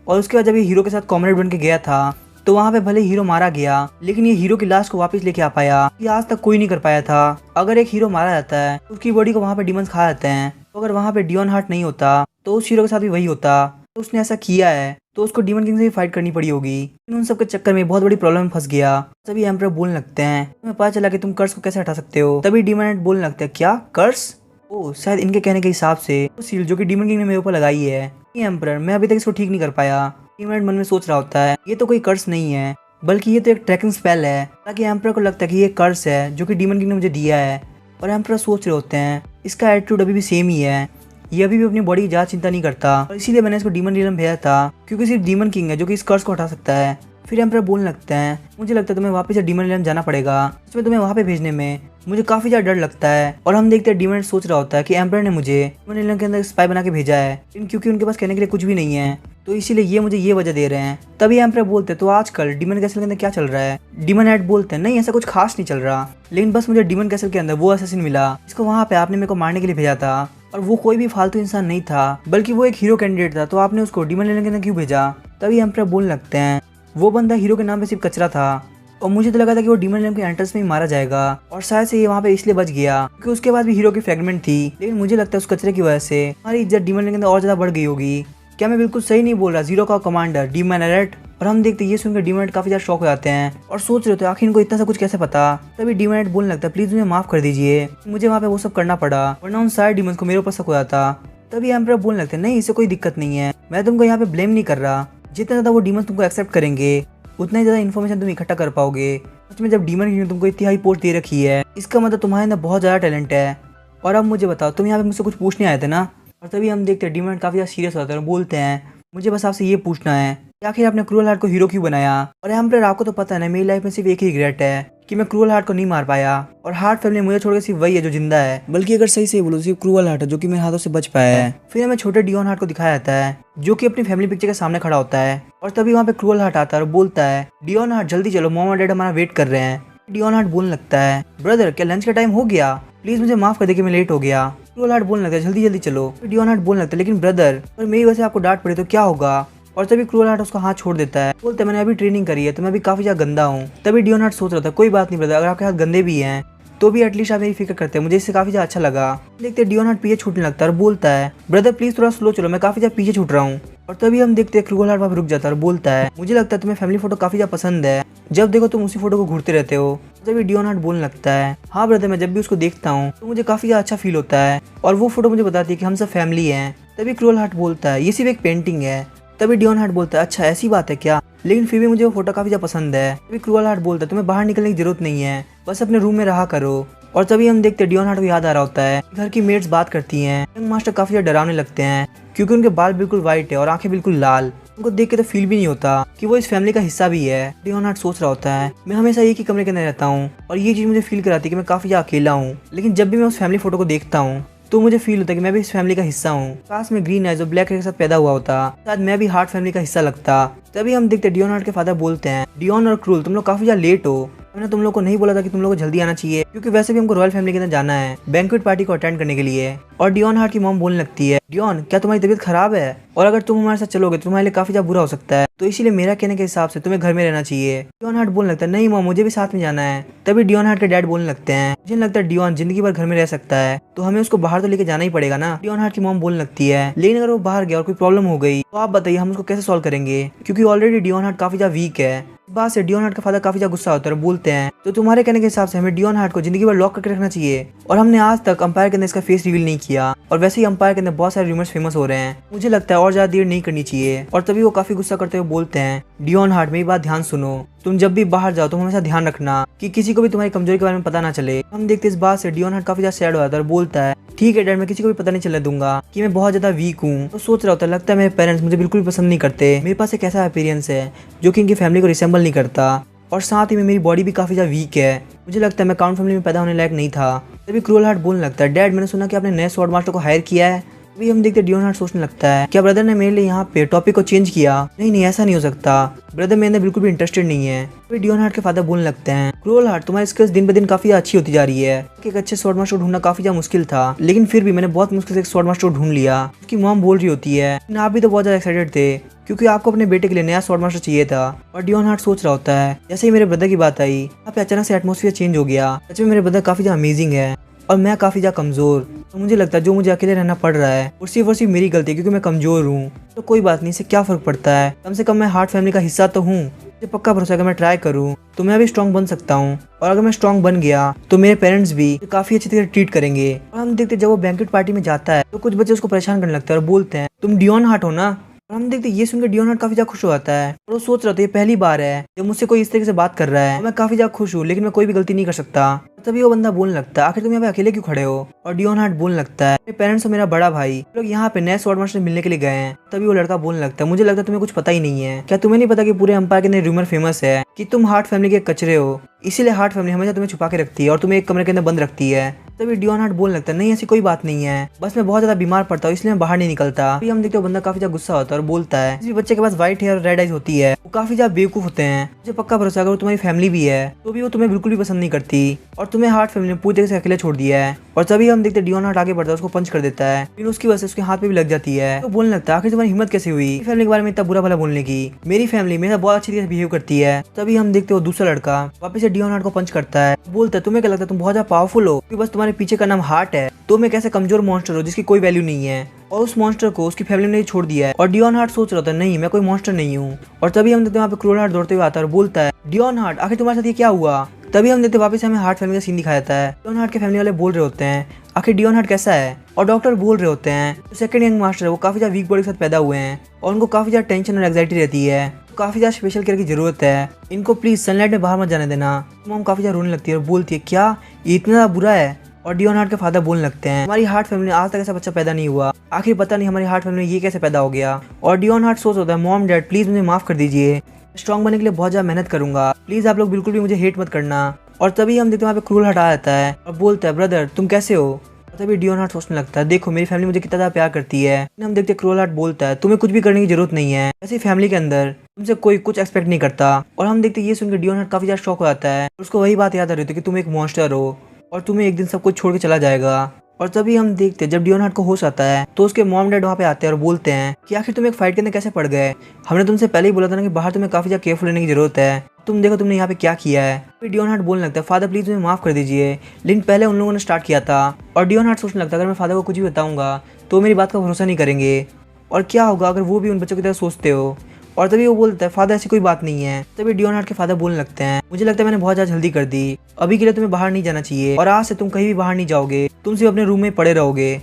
और उसके बाद जब ये हीरो के साथ कॉमरेड बन के गया था तो वहाँ पे भले हीरो मारा गया लेकिन ये हीरो की लाश को वापस लेके आ पाया, ये आज तक कोई नहीं कर पाया था। अगर एक हीरो मारा जाता है तो उसकी बॉडी को वहाँ पे डिमंस खा जाते हैं, तो अगर वहाँ पे डियोन हार्ट नहीं होता तो उस हीरो के साथ भी वही होता। तो उसने ऐसा किया है तो उसको डीमन किंग से भी फाइट करनी पड़ी होगी, लेकिन उन सब के चक्कर में बहुत बड़ी प्रॉब्लम में फंस गया। तभी एम्पर बोलने लगते हैं तुम्हें पता चला कि तुम कर्स को कैसे हटा सकते हो। तभी डीमन नाइट बोलने लगते हैं क्या कर्स, ओ शायद इनके कहने के हिसाब से वो सील जो कि डीमन किंग ने मेरे ऊपर लगाई है, ये एम्पर मैं अभी तक इसको ठीक नहीं कर पाया। डीमन नाइट मन में सोच रहा होता है ये तो कोई कर्स नहीं है बल्कि ये तो एक ट्रैकिंग स्पेल है, ताकि एम्पर को लगता है कि ये कर्स है जो कि डीमन किंग ने मुझे दिया है। और एम्पर सोच रहे होते हैं इसका एटीट्यूड अभी भी सेम ही है, ये अभी भी अपनी बॉडी की ज्यादा चिंता नहीं करता और इसीलिए मैंने इसको डीमन रियलम भेजा था क्योंकि सिर्फ डीमन किंग है जो कि इस कर्स को हटा सकता है। फिर एम्पर बोलने लगते हैं मुझे लगता है तुम्हें वापस से डीमन आइलैंड जाना पड़ेगा, इसमें तुम्हें वहाँ पे भेजने में मुझे काफी ज्यादा डर लगता है। और हम देखते हैं डीमन सोच रहा होता है कि एम्पर ने मुझे डीमन आइलैंड के अंदर स्पाई बना के भेजा है, लेकिन क्योंकि उनके पास कहने के लिए कुछ भी नहीं है तो इसीलिए ये मुझे ये वजह दे रहे हैं। तभी एम्पर बोलते हैं तो आजकल डीमन कैसल के अंदर क्या चल रहा है। डीमन हेड बोलते हैं नहीं ऐसा कुछ खास नहीं चल रहा, लेकिन बस मुझे डीमन कैसल के अंदर वो असैसिन मिला जिसको वहाँ पे आपने मेरे को मारने के लिए भेजा था, और वो कोई भी फालतू इंसान नहीं था बल्कि वो एक हीरो कैंडिडेट था, तो आपने उसको डीमन आइलैंड के अंदर क्यों भेजा। तभी एम्पर बोलने लगते हैं वो बंदा हीरो के नाम पे सिर्फ कचरा था और मुझे तो लगा था कि वो डीमन आइलैंड के एंट्रेंस में ही मारा जाएगा, और शायद से ये वहाँ पे इसलिए बच गया क्योंकि उसके बाद भी हीरो की फ्रेगमेंट थी, लेकिन मुझे लगता है उस कचरे की वजह से हमारी इज्जत डीमन आइलैंड के अंदर और ज्यादा बढ़ गई होगी। क्या मैं बिल्कुल सही नहीं बोल रहा। जीरो का कमांडर डीमन अलर्ट। और हम देखते ये सुनकर डीमन काफी ज्यादा शॉक हो जाते हैं और सोच रहे होते हैं आखिर इनको इतना सा कुछ कैसे पता। तभी डीमन बोलने लगता है प्लीज मुझे माफ कर दीजिए, मुझे वहाँ पे वो सब करना पड़ा वरना उन सारे डीमंस को मेरे ऊपर शक हो जाता। तभी एम्पर बोलने लगते हैं नहीं इसे कोई दिक्कत नहीं है, मैं तुमको यहाँ पे ब्लेम नहीं कर रहा, जितना ज्यादा वो डीमंस तुमको एक्सेप्ट करेंगे उतना ही ज्यादा इन्फॉर्मेशन तुम इकट्ठा कर पाओगे। सच में जब डीमन किंग ने तुमको इतनी हाई पोस्ट दे रखी है इसका मतलब तुम्हारे अंदर बहुत ज्यादा टैलेंट है। और अब मुझे बताओ तुम यहाँ पे मुझसे कुछ पूछने आए थे ना। और तभी हम देखते हैं डीमन काफी ज्यादा सीरियस होता है और बोलते हैं मुझे बस आपसे ये पूछना है कि आखिर आपने क्रूअल हार्ट को हीरो क्यों बनाया। और एम्पर आपको तो पता है ना मेरी लाइफ में सिर्फ एक ही रिग्रेट है कि मैं क्रूअल हार्ट को नहीं मार पाया, और हार्ट फैमिली मुझे छोड़कर सिर्फ वही है जो जिंदा है, बल्कि अगर सही से बोलो सिर्फ क्रूअल हार्ट है जो कि मेरे हाथों से बच पाया है। फिर हमें छोटे डियोन हार्ट को दिखाया जाता है जो कि अपनी फैमिली पिक्चर के सामने खड़ा होता है, और तभी वहाँ पे क्रूअल हार्ट आता है और बोलता है डियोन हार्ट जल्दी चलो मॉम और डैड हमारा वेट कर रहे हैं। डियोन हार्ट बोलने लगता है ब्रदर क्या लंच का टाइम हो गया, प्लीज मुझे माफ कर दे कि मैं लेट हो गया। क्रूअल हार्ट बोलने लगता है जल्दी जल्दी चलो। डियोन हार्ट बोलने लगता है लेकिन ब्रदर और मेरी वजह से आपको डांट पड़े तो क्या होगा। और तभी क्रूअल हार्ट उसका हाथ छोड़ देता है, बोलते मैंने अभी ट्रेनिंग करी है तो मैं भी काफी ज्यादा गंदा हूँ। तभी डियोन हार्ट सोच रहा था कोई बात नहीं ब्रदर, अगर आपके हाथ गंदे भी हैं तो भी एटलीस्ट आप मेरी फिक्र करते हैं, मुझे इससे काफी ज्यादा अच्छा लगा। देखते डियोन हार्ट पीछे छूटने लगता है और बोलता है ब्रदर प्लीज थोड़ा स्लो चलो मैं काफी ज्यादा पीछे छूट रहा हूँ। और तभी हम देखते हैं क्रूअल हार्ट वहाँ रुक जाता है और बोलता है मुझे लगता है तुम्हें फैमिली फोटो काफी ज्यादा पसंद है, जब देखो तुम उसी फोटो को घूरते रहते हो। तभी डियोन हार्ट बोलने लगता है हाँ ब्रदर मैं जब भी उसको देखता हूँ तो मुझे काफी ज्यादा अच्छा फील होता है, और वो फोटो मुझे बताती है कि हम सब फैमिली हैं। तभी क्रूअल हार्ट बोलता है ये सिर्फ एक पेंटिंग है। तभी डियोन हार्ट बोलता है अच्छा ऐसी बात है क्या, लेकिन फिर भी मुझे वो फोटो काफी ज्यादा पसंद है। तभी क्रूअल हार्ट बोलता है तुम्हें बाहर निकलने की जरूरत नहीं है, बस अपने रूम में रहा करो। और तभी हम देखते हैं डियोन हार्ट को याद आ रहा होता है घर की मेट्स बात करती हैं, यंग मास्टर काफी ज्यादा डरावने लगते हैं क्योंकि उनके बाल बिल्कुल व्हाइट है और आंखें बिल्कुल लाल। उनको देख के तो फील भी नहीं होता कि वो इस फैमिली का हिस्सा भी है। डियोन हार्ट सोच रहा होता है मैं हमेशा एक ही कमरे के अंदर रहता हूँ और ये चीज मुझे फील कराती है कि मैं काफी ज्यादा अकेला हूँ, लेकिन जब भी मैं उस फैमिली फोटो को देखता हूँ तो मुझे फील होता है कि मैं भी इस फैमिली का हिस्सा हूँ। काश में ग्रीन आइज और ब्लैक के साथ पैदा हुआ होता, शायद मैं भी हार्ट फैमिली का हिस्सा लगता। तभी हम देखते डियोन हार्ट के फादर बोलते हैं डियोन और क्रूल तुम लोग काफी ज्यादा लेट हो, मैंने तुम लोग को नहीं बोला था कि तुम लोग को जल्दी आना चाहिए क्योंकि वैसे भी हमको रॉयल फैमिली के अंदर जाना है बैंक्वेट पार्टी को अटेंड करने के लिए। और डियोन हार्ट की मॉम बोलने लगती है डियोन क्या तुम्हारी तबीयत खराब है, और अगर तुम हमारे साथ चलोगे तो तुम्हारे लिए काफी ज्यादा बुरा हो सकता है, तो इसीलिए मेरा कहने के हिसाब से तुम्हें घर में रहना चाहिए। डियोन हार्ट बोलने लगता है नहीं मॉम मुझे भी साथ में जाना है। तभी डियोन हार्ट के डैड बोलने लगते हैं मुझे लगता है डियोन जिंदगी भर घर में रह सकता है तो हमें उसको बाहर तो लेके जाना ही पड़ेगा ना। डियोन हार्ट की मॉम बोलने लगती है लेकिन अगर वो बाहर गया और कोई प्रॉब्लम हो गई तो आप बताइए हम उसको कैसे सॉल्व करेंगे, क्योंकि ऑलरेडी डियोन हार्ट काफी ज्यादा वीक है। इस बात से डियोन हार्ट का फादर काफी ज्यादा गुस्सा होता है और बोलते हैं तो तुम्हारे कहने के हिसाब से हमें डियोन हार्ट को जिंदगी भर लॉक करके रखना चाहिए, और हमने आज तक अंपायर के अंदर इसका फेस रिवील नहीं किया, और वैसे ही अंपायर के अंदर बहुत सारे रूमर्स फेमस हो रहे हैं, मुझे लगता है और ज्यादा देर नहीं करनी चाहिए। और तभी वो काफी गुस्सा करते हुए बोलते हैं डियोन हार्ट मेरी बात ध्यान सुनो, तुम जब भी बाहर जाओ तो हमेशा ध्यान रखना कि किसी को भी तुम्हारी कमजोरी के बारे में पता ना चले। हम देखते इस बात से डियोन हार्ट काफी ज्यादा सैड हो जाता है और बोलता है ठीक है डैड मैं किसी को भी पता नहीं चलने दूंगा कि मैं बहुत ज्यादा वीक हूँ। तो सोच रहा होता है लगता है मेरे पेरेंट्स मुझे बिल्कुल भी पसंद नहीं करते, मेरे पास एक ऐसा अपीयरेंस है जो कि इनकी फैमिली को रिसेंबल नहीं करता, और साथ ही में मेरी बॉडी भी काफी ज्यादा वीक है, मुझे लगता है मैं काउंट फैमिली में पैदा होने लायक नहीं था। तभी क्रूअल हार्ट बोलने लगता है डैड मैंने सुना कि आपने नए स्वॉर्ड मास्टर को हायर किया है। तभी हम देखते डियोन हार्ट सोचने लगता है क्या ब्रदर ने मेरे लिए यहाँ पे टॉपिक को चेंज किया, नहीं नहीं ऐसा नहीं हो सकता, ब्रदर मेरे अंदर बिल्कुल भी इंटरेस्टेड नहीं है। तभी डियोन हार्ट के फादर बोलने लगते हैं क्रूअल हार्ट तुम्हारी स्किल्स दिन ब दिन काफी अच्छी होती जा रही है, एक अच्छे स्वॉर्ड मास्टर ढूंढना काफी ज्यादा मुश्किल था, लेकिन फिर भी मैंने बहुत मुश्किल से एक स्वॉर्ड मास्टर ढूंढ लिया। उसकी मॉम बोल रही होती है आप भी तो बहुत ज्यादा एक्साइटेड थे क्योंकि आपको अपने बेटे के लिए नया स्वॉर्ड मास्टर चाहिए था। और डियोन हार्ट सोच रहा होता है जैसे ही मेरे ब्रदर की बात आई यहाँ पे अचानक से एटमोसफियर चेंज हो गया, सच में मेरे ब्रदर काफी ज्यादा अमेजिंग है और मैं काफी ज्यादा कमजोर, तो मुझे लगता है जो मुझे अकेले रहना पड़ रहा है और सिर्फ मेरी गलती है क्योंकि मैं कमजोर हूँ। तो कोई बात नहीं, इससे क्या फर्क पड़ता है, कम से कम मैं हार्ट फैमिली का हिस्सा तो हूँ, मुझे पक्का भरोसा है अगर मैं ट्राई करूँ तो मैं भी स्ट्रॉन्ग बन सकता हूँ, और अगर मैं स्ट्रॉन्ग बन गया तो मेरे पेरेंट्स भी काफी अच्छी तरह ट्रीट करेंगे। और हम देखते जब वो बैंक्वेट पार्टी में जाता है तो कुछ बच्चे उसको परेशान करने लगते हैं और बोलते हैं तुम डियोन हार्ट हो ना, और हम देखते हैं ये सुनकर डियोन हार्ट काफी ज्यादा खुश हो जाता है और वो सोच रहा था ये पहली बार है जब मुझसे कोई इस तरीके से बात कर रहा है। मैं काफी ज्यादा खुश हूँ लेकिन मैं कोई भी गलती नहीं कर सकता। तभी वो बंदा बोलने लगता है आखिर तुम यहाँ पे अकेले क्यों खड़े हो। और डियोन हार्ट बोलने लगता है मेरे पेरेंट्स और मेरा बड़ा भाई लोग यहाँ पे नए स्वॉर्ड मास्टर मिलने के लिए गए हैं। तभी वो लड़का बोलने लगता है मुझे लगता है तुम्हें कुछ पता ही नहीं है। क्या तुम्हें नहीं पता कि पूरे एम्पायर के अंदर रूमर फेमस है कि तुम हार्ट फैमिली के कचरे हो, इसीलिए हार्ट फैमिली हमेशा तुम्हें छुपा के रखती है और तुम्हें एक कमरे के अंदर बंद रखती है। तभी डियोन हार्ट बोलने लगता है नहीं ऐसी कोई बात नहीं है, बस मैं बहुत ज्यादा बीमार पड़ता हूँ इसलिए मैं बाहर नहीं निकलता। अभी हम देखते हो बंदा काफी ज्यादा गुस्सा होता है और बोलता है जिस बच्चे के पास व्हाइट हेयर और रेड आइज होती है वो काफी ज्यादा बेवकूफ होते हैं। मुझे पक्का भरोसा अगर वो तुम्हारी फैमिली भी है तो भी वो तुम्हें बिल्कुल भी पसंद नहीं करती और तुम्हें हार्ट फैमिली ने पूरी तरह से अकेले छोड़ दिया है। और तभी हम देखते डियोन हार्ट आगे बढ़ता है उसको पंच कर देता है फिर उसकी वजह से उसके हाथ पे भी लग जाती है। तो बोलने लगता है आखिर तुम्हारी हिम्मत कैसे हुई फैमिली के बारे में इतना बुरा भला बोलने की, मेरी फैमिली मेरे साथ बहुत अच्छी तरह से बिहेव करती है। तभी हम देखते हो दूसरा लड़का वापस से डियोन हार्ट को पंच करता है, बोलता है तुम्हें क्या लगता है तुम बहुत ज्यादा पावरफुल हो क्योंकि बस तुम्हारे पीछे का नाम हार्ट है, तुम एक ऐसे कमजोर मॉन्स्टर हो जिसकी कोई वैल्यू नहीं है। और उस मॉन्स्टर को उसकी फैमिली ने छोड़ दिया है। और डियोन हार्ट सोच रहा था नहीं मैं कोई मॉन्स्टर नहीं हूँ। और तभी हम देखते हैं वहाँ पे क्रूएल हार्ट दौड़ते हुए आता है और बोलता है डियोन हार्ट आखिर तुम्हारे साथ ये क्या हुआ। तभी हम देखते वापस हमें हार्ट फैमिली का सीन दिखाया जाता है। डियोन हार्ट के फैमिली वाले बोल रहे होते हैं आखिर डियोन हार्ट कैसा है। और डॉक्टर बोल रहे होते हैं जो सेकंड यंग मास्टर है वो काफी ज्यादा वीक बॉडी के साथ पैदा हुए हैं और उनको काफी ज्यादा टेंशन और एंग्जाइटी रहती है, काफी ज्यादा स्पेशल केयर की जरूरत है, इनको प्लीज सनलाइट में बाहर मत जाने देना। मॉम काफी ज्यादा रोने लगती है और बोलती है क्या ये इतना ज्यादा बुरा है। और डियोन हार्ट के फादर बोलने लगते हैं हमारी हार्ट फैमिली आज तक ऐसा बच्चा पैदा नहीं हुआ, आखिर पता नहीं हमारी हार्ट फैमिली में ये कैसे पैदा हो गया। और डियोन हार्ट सोच होता है मॉम डैड प्लीज मुझे माफ कर दीजिए, स्ट्रॉन्ग बनने के लिए बहुत ज्यादा मेहनत करूंगा, प्लीज आप लोग बिल्कुल भी मुझे हेट मत करना। और तभी हम देखते हैं वहाँ पे क्रूएल हार्ट आ जाता है और बोलता है ब्रदर तुम कैसे हो। और तभी डियोन हार्ट सोचने लगता है देखो मेरी फैमिली मुझे कितना ज्यादा प्यार करती है। हम देखते हैं क्रूएल हार्ट बोलता है तुम्हें कुछ भी करने की जरूरत नहीं है, ऐसी फैमिली के अंदर तुमसे कोई कुछ एक्सपेक्ट नहीं करता। और हम देखते हैं ये सुनकर डियोन हार्ट काफी ज्यादा शॉक हो जाता है, उसको वही बात याद आ रही थी कि तुम एक मॉन्स्टर हो और तुम्हें एक दिन सब कुछ छोड़ के चला जाएगा। और तभी हम देखते हैं जब डियोन हार्ट को होश आता है तो उसके मॉम डैड वहाँ पे आते हैं और बोलते हैं कि आखिर तुम एक फाइट के अंदर कैसे पड़ गए, हमने तुमसे पहले ही बोला था ना कि बाहर तुम्हें काफी ज्यादा केयरफुल रहने की जरूरत है, तुम देखो तुमने यहाँ पे क्या किया है। फिर डियोन हार्ट बोलने लगता है फादर प्लीज मुझे माफ कर दीजिए, लेकिन पहले उन लोगों ने स्टार्ट किया था। और डियोन हार्ट सोचने लगता है अगर मैं फादर को कुछ भी बताऊंगा तो मेरी बात का भरोसा नहीं करेंगे और क्या होगा अगर वो भी उन बच्चों की तरह सोचते हो। और तभी वो बोलता है फादर ऐसी कोई बात नहीं है। तभी डियोन हार्ट के फादर बोलने लगते हैं मुझे लगता है मैंने बहुत ज्यादा जल्दी कर दी, अभी के लिए तुम्हें बाहर नहीं जाना चाहिए और आज से तुम कहीं भी बाहर नहीं जाओगे, तुम सिर्फ अपने रूम में पड़े रहोगे,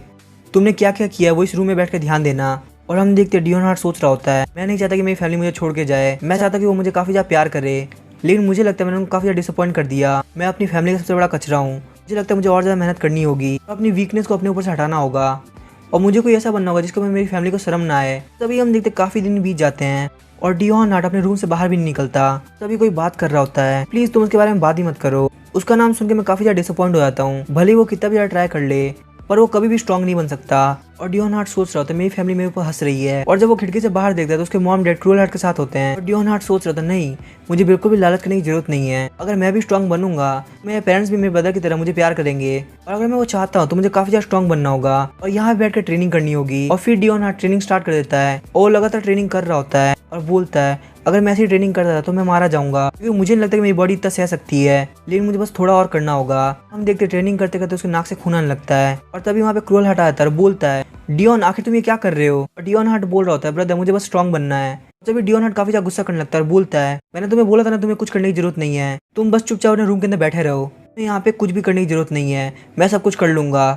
तुमने क्या क्या किया है वो इस रूम में बैठ कर ध्यान देना। और हम देखते हैं डियोन हार्ट सोच रहा होता है मैं नहीं चाहता कि मेरी फैमिली मुझे छोड़ के जाए, मैं चाहता कि वो मुझे काफी ज्यादा प्यार करे, लेकिन मुझे लगता है मैंने उनको काफी ज्यादा डिसअपॉइंट कर दिया, मैं अपनी फैमिली का सबसे बड़ा कचरा हूँ, मुझे लगता है मुझे और ज्यादा मेहनत करनी होगी, अपनी वीकनेस को अपने ऊपर से हटाना होगा और मुझे कोई ऐसा बनना होगा जिसको मेरी फैमिली को शर्म ना आए। तभी हम देखते काफी दिन बीत जाते हैं और डियोन हार्ट अपने रूम से बाहर भी नहीं निकलता। तभी कोई बात कर रहा होता है प्लीज तुम उसके बारे में बात ही मत करो, उसका नाम सुन के मैं काफी ज्यादा डिसअपॉइंट हो जाता हूँ, भले वो कितना भी ज्यादा ट्राई कर ले पर वो कभी भी स्ट्रॉन्ग नहीं बन सकता। और डियोन हार्ट सोच रहा होता है मेरी फैमिली मेरे ऊपर हंस रही है। और जब वो खिड़की से बाहर देखता है तो उसके मॉम डैड क्रूएल हार्ट के साथ होते हैं। और डियोन हार्ट सोच रहा था नहीं मुझे बिल्कुल भी लालच करने की जरूरत नहीं है, अगर मैं भी स्ट्रॉन्ग बनूंगा मेरे पेरेंट्स भी मेरे ब्रदर की तरह मुझे प्यार करेंगे और अगर मैं वो चाहता हूँ तो मुझे काफी ज्यादा स्ट्रॉन्ग बनना होगा और यहाँ बैठ कर ट्रेनिंग करनी होगी। और फिर डियोन हार्ट ट्रेनिंग स्टार्ट कर देता है और वो लगातार ट्रेनिंग कर रहा होता है और बोलता है अगर मैं ऐसी ट्रेनिंग करता था तो मैं मारा जाऊंगा क्योंकि मुझे नहीं लगता कि मेरी बॉडी इतना सह सकती है, लेकिन मुझे बस थोड़ा और करना होगा। हम देखते ट्रेनिंग करते करते उसके नाक से खून आने लगता है और तभी वहाँ पे क्रूएल हार्ट आता है और बोलता है डियोन आखिर तुम ये क्या कर रहे हो। और डियोन हार्ट बोल रहा होता है ब्रदर मुझे बस स्ट्रॉन्ग बनना है। तभी डियोन हार्ट काफी ज्यादा गुस्सा करने लगता है और बोलता है मैंने तुम्हें बोला था ना तुम्हें कुछ करने की जरूरत नहीं है, तुम बस चुपचाप अपने रूम के अंदर बैठे रहो, यहाँ पे कुछ भी करने की जरूरत नहीं है, मैं सब कुछ कर लूंगा।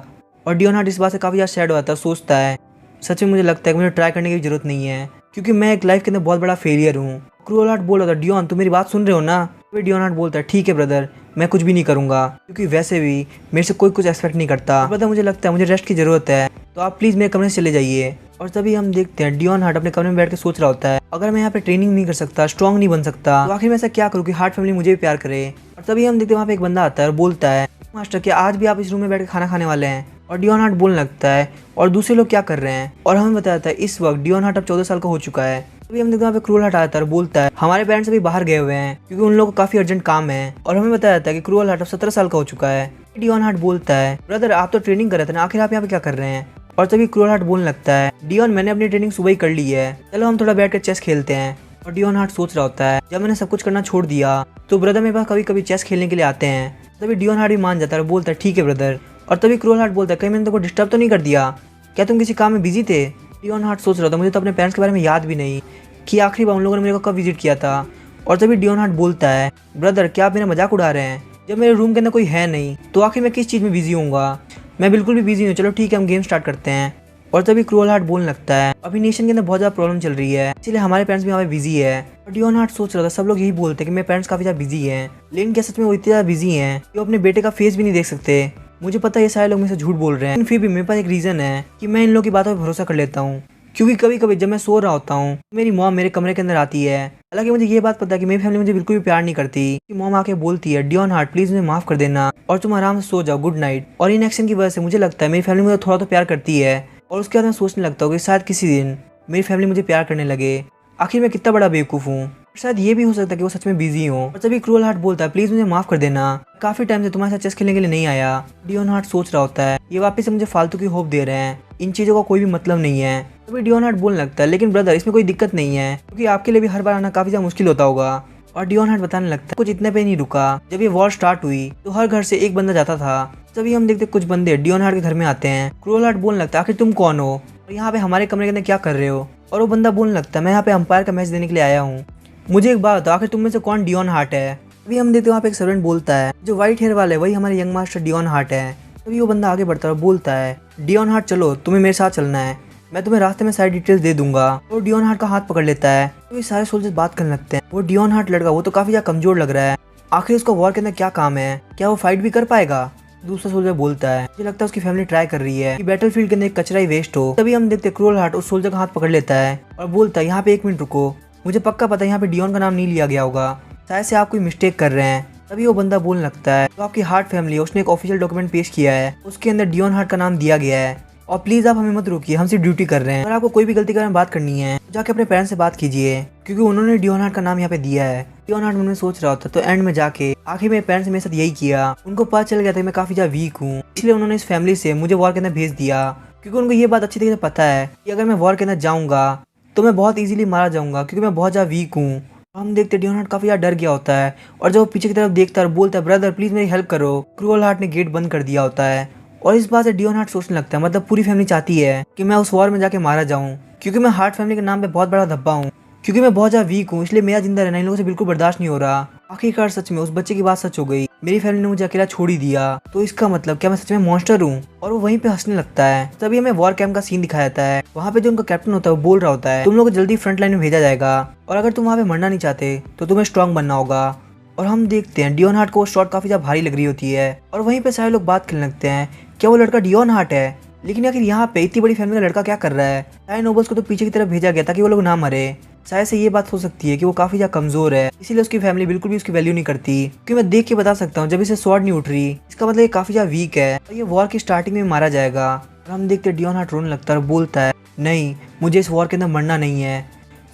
और डियोन हार्ट इस बात से काफी ज्यादा सैड होता है, सोचता है सच में मुझे लगता है कि मुझे ट्राई करने की जरूरत नहीं है क्योंकि मैं एक लाइफ के अंदर बहुत बड़ा फेलियर हूँ। क्रूएल हार्ट बोल रहा था डियोन तुम मेरी बात सुन रहे हो ना। फिर डियोन हार्ट बोलता है ठीक है ब्रदर मैं कुछ भी नहीं करूंगा क्योंकि वैसे भी मेरे से कोई कुछ एक्सपेक्ट नहीं करता, ब्रदर मुझे लगता है मुझे रेस्ट की जरूरत है तो आप प्लीज मेरे कमरे से चले जाइए। और तभी हम देखते हैं डियोन हार्ट अपने कमरे में बैठ के सोच रहा होता है अगर मैं यहाँ पे ट्रेनिंग नहीं कर सकता, स्ट्रॉन्ग नहीं बन सकता तो आखिर मैं ऐसा क्या करूँ कि हार्ट फैमिली मुझे भी प्यार करे। और तभी हम देखते हैं वहाँ पे एक बंदा आता है और बोलता है मास्टर क्या आज भी आप इस रूम में बैठ के खाना खाने वाले हैं। और डियोन हार्ट बोलने लगता है और दूसरे लोग क्या कर रहे हैं। और हमें बताता है इस वक्त डियोन हार्ट अब 14 साल का हो चुका है। तभी हम देखते हैं वहाँ पे क्रूएल हार्ट आता है और बोलता है हमारे पेरेंट्स अभी बाहर गए हुए हैं क्योंकि उन लोगों को काफी अर्जेंट काम है। और हमें बताया जाता है कि क्रूएल हार्ट अब 17 साल का हो चुका है। डियोन हार्ट बोलता है ब्रदर आप तो ट्रेनिंग कर रहे थे ना, आखिर आप यहाँ पे क्या कर रहे हैं। और तभी क्रूएल हार्ट बोलने लगता है डियोन मैंने अपनी ट्रेनिंग सुबह ही कर ली है, चलो हम थोड़ा बैठ कर चेस खेलते हैं। और डियोन हार्ट सोच रहा होता है जब मैंने सब कुछ करना छोड़ दिया तो ब्रदर मेरे पास कभी कभी चेस खेलने के लिए आते हैं। तभी डियोन हार्ट भी मान जाता है और बोलता है ठीक है ब्रदर। और तभी क्रूएल हार्ट बोलता है कहीं मैंने तुमको डिस्टर्ब तो नहीं कर दिया, क्या तुम किसी काम में बिजी थे। डियोन हार्ट सोच रहा था मुझे तो अपने पेरेंट्स के बारे में याद भी नहीं कि आखिरी बार उन लोगों ने मेरे को कब विजिट किया था। और तभी डियोन हार्ट बोलता है ब्रदर क्या आप मेरा मजाक उड़ा रहे हैं, जब मेरे रूम के अंदर कोई है नहीं तो आखिर मैं किस चीज़ में बिजी हूँगा, मैं बिल्कुल भी बिजी हूँ, चलो ठीक है हम गेम स्टार्ट करते हैं। और तभी क्रूअल हार्ट बोलने लगता है अभी नेशन के अंदर बहुत ज्यादा प्रॉब्लम चल रही है, इसलिए हमारे पेरेंट्स भी यहाँ पे बिजी है। और डियोन हार्ट सोच रहा था सब लोग यही बोलते हैं कि मेरे पेरेंट्स काफी ज्यादा बिजी हैं, लेकिन क्या सच में वो इतने ज्यादा बिजी हैं कि वो अपने बेटे का फेस भी नहीं देख सकते। मुझे पता है ये सारे लोग मुझसे झूठ बोल रहे हैं, लेकिन फिर भी मेरे पास एक रीजन है कि मैं इन लोगों की बातों पर भरोसा कर लेता हूँ। क्योंकि कभी कभी जब मैं सो रहा होता हूँ मेरी मॉम मेरे कमरे के अंदर आती है। हालांकि मुझे ये बात पता है कि मेरी फैमिली मुझे बिल्कुल भी प्यार नहीं करती। कि मॉम आके बोलती है डियोन हार्ट प्लीज मुझे माफ कर देना और तुम आराम से सो जाओ, गुड नाइट। और इन एक्शन की वजह से मुझे लगता है मेरी फैमिली मुझे थोड़ा तो प्यार करती है। और उसके बाद मैं सोचने लगता हूँ कि शायद किसी दिन मेरी फैमिली मुझे प्यार करने लगे। आखिर मैं कितना बड़ा बेवकूफ़ हूँ। शायद ये भी हो सकता है कि वो सच में बिजी हो। और तभी क्रूअल हार्ट बोलता है प्लीज मुझे माफ कर देना, काफी टाइम से तुम्हारे साथ चेस खेलने के लिए नहीं आया। डियोन हार्ट सोच रहा होता है ये वापस से मुझे फालतू की होप दे रहे हैं, इन चीजों का कोई भी मतलब नहीं है। तभी डियोन हार्ट बोलने लगता है लेकिन ब्रदर इसमें कोई दिक्कत नहीं है, क्योंकि आपके लिए भी हर बार आना काफी ज्यादा मुश्किल होता होगा। और डियोन हार्ट बताने लगता है कुछ इतने पे नहीं रुका, जब ये वॉर स्टार्ट हुई तो हर घर से एक बंदा जाता था। तभी हम देखते कुछ बंदे डियोन हार्ट के घर में आते हैं। क्रूअल हार्ट बोलने लगता है आखिर तुम कौन हो और यहाँ पे हमारे कमरे के अंदर क्या कर रहे हो। और वो बंदा बोलने लगता है मैं यहाँ पे अंपायर का मैच देने के लिए आया हूँ, मुझे एक बात बताओ आखिर तुम में से कौन डियोन हार्ट है। तभी हम देखते वहाँ पे एक सर्वेंट बोलता है जो व्हाइट हेयर वाले वही हमारे यंग मास्टर डियोन हार्ट है। तभी वो बंदा आगे बढ़ता है और बोलता है डियोन हार्ट चलो तुम्हें मेरे साथ चलना है, मैं तुम्हें रास्ते में सारी डिटेल्स दे दूंगा। तो डियोन हार्ट का हाथ पकड़ लेता है। तो ये सारे सोल्जर्स बात करने लगते हैं वो डियोन हार्ट लड़का वो तो काफी ज्यादा कमजोर लग रहा है, आखिर उसका वॉर के अंदर क्या काम है, क्या वो फाइट भी कर पाएगा। दूसरा सोल्जर बोलता है मुझे लगता है उसकी फैमिली ट्राई कर रही है कि बैटलफील्ड के अंदर एक कचरा ही वेस्ट हो। तभी हम देखते क्रूअल हार्ट उस सोल्जर का हाथ पकड़ लेता है और बोलता है यहाँ पे 1 मिनट रुको, मुझे पक्का पता है यहाँ पे डियोन का नाम नहीं लिया गया होगा, शायद से आप कोई मिस्टेक कर रहे हैं। तभी वो बंदा बोलने लगता है तो आपकी हार्ट फैमिली है उसने एक ऑफिशियल डॉक्यूमेंट पेश किया है, उसके अंदर डियोन हार्ट का नाम दिया गया है और प्लीज आप हमें मत रोकिए, हम सिर्फ ड्यूटी कर रहे हैं। अगर आपको कोई भी गलती के बारे में बात करनी है तो जाके अपने पेरेंट्स से बात कीजिए, क्योंकि उन्होंने डियोन हार्ट का नाम यहाँ पे दिया है। डियोन हार्ट मन में सोच रहा होता तो एंड में जाके आखिर मेरे पेरेंट्स ने मेरे साथ यही किया, उनको पता चल गया था मैं काफी ज्यादा वीक हूँ, इसलिए उन्होंने इस फैमिली से मुझे वॉर के अंदर भेज दिया। क्योंकि उनको ये बात अच्छी तरीके से पता है कि अगर मैं वॉर के अंदर जाऊंगा तो मैं बहुत इजीली मारा जाऊंगा, क्योंकि मैं बहुत ज्यादा वीक हूँ। हम देखते डियोन हार्ट काफी ज्यादा डर गया होता है और जब वो पीछे की तरफ देखता है और बोलता है ब्रदर प्लीज मेरी हेल्प करो, क्रूअल हार्ट ने गेट बंद कर दिया होता है। और इस बात से डियोन हार्ट सोचने लगता है मतलब पूरी फैमिली चाहती है कि मैं उस वॉर में जाके मारा जाऊं, क्योंकि मैं हार्ट फैमिली के नाम पे बहुत बड़ा धब्बा हूँ, क्योंकि मैं बहुत ज्यादा वीक हूँ, इसलिए मेरा जिंदा रहना इन लोगों से बिल्कुल बर्दाश्त नहीं हो रहा। आखिरकार सच में उस बच्चे की बात सच हो गई, मेरी फैमिली ने मुझे अकेला छोड़ ही दिया, तो इसका मतलब क्या मैं सच में मॉन्स्टर हूँ। और वो वहीं पे हंसने लगता है। तभी हमें वॉर कैंप का सीन दिखाया जाता है, वहाँ पे जो उनका कैप्टन होता है वो बोल रहा होता है तुम लोग को जल्दी फ्रंट लाइन में भेजा जाएगा और अगर तुम वहाँ पे मरना नहीं चाहते तो तुम्हें स्ट्रॉन्ग बनना होगा। और हम देखते हैं डियोन हार्ट को शॉट काफी ज्यादा भारी लग रही होती है और वहीं पे सारे लोग बात करने लगते हैं क्या वो लड़का डियोन हार्ट है, लेकिन आखिर यहाँ पे इतनी बड़ी फैमिली का लड़का क्या कर रहा है। सारे नोबल्स को तो पीछे की तरफ भेजा गया ताकि वो लोग ना मरे, शायद से ये बात हो सकती है कि वो काफी ज्यादा कमजोर है, इसीलिए उसकी फैमिली बिल्कुल भी उसकी वैल्यू नहीं करती। क्योंकि मैं देख के बता सकता हूँ जब इसे स्वॉर्ड नहीं उठ रही इसका मतलब ये काफी ज्यादा वीक है और ये वॉर की स्टार्टिंग में मारा जाएगा। और हम देखते डियोन हार्ट रोने लगता है और बोलता है नहीं मुझे इस वॉर के अंदर मरना नहीं है।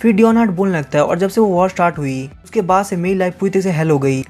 फिर डियोन हार्ट बोलने लगता है और जब से वो वॉर स्टार्ट हुई उसके बाद से मेरी लाइफ पूरी तरह से हेल हो गई,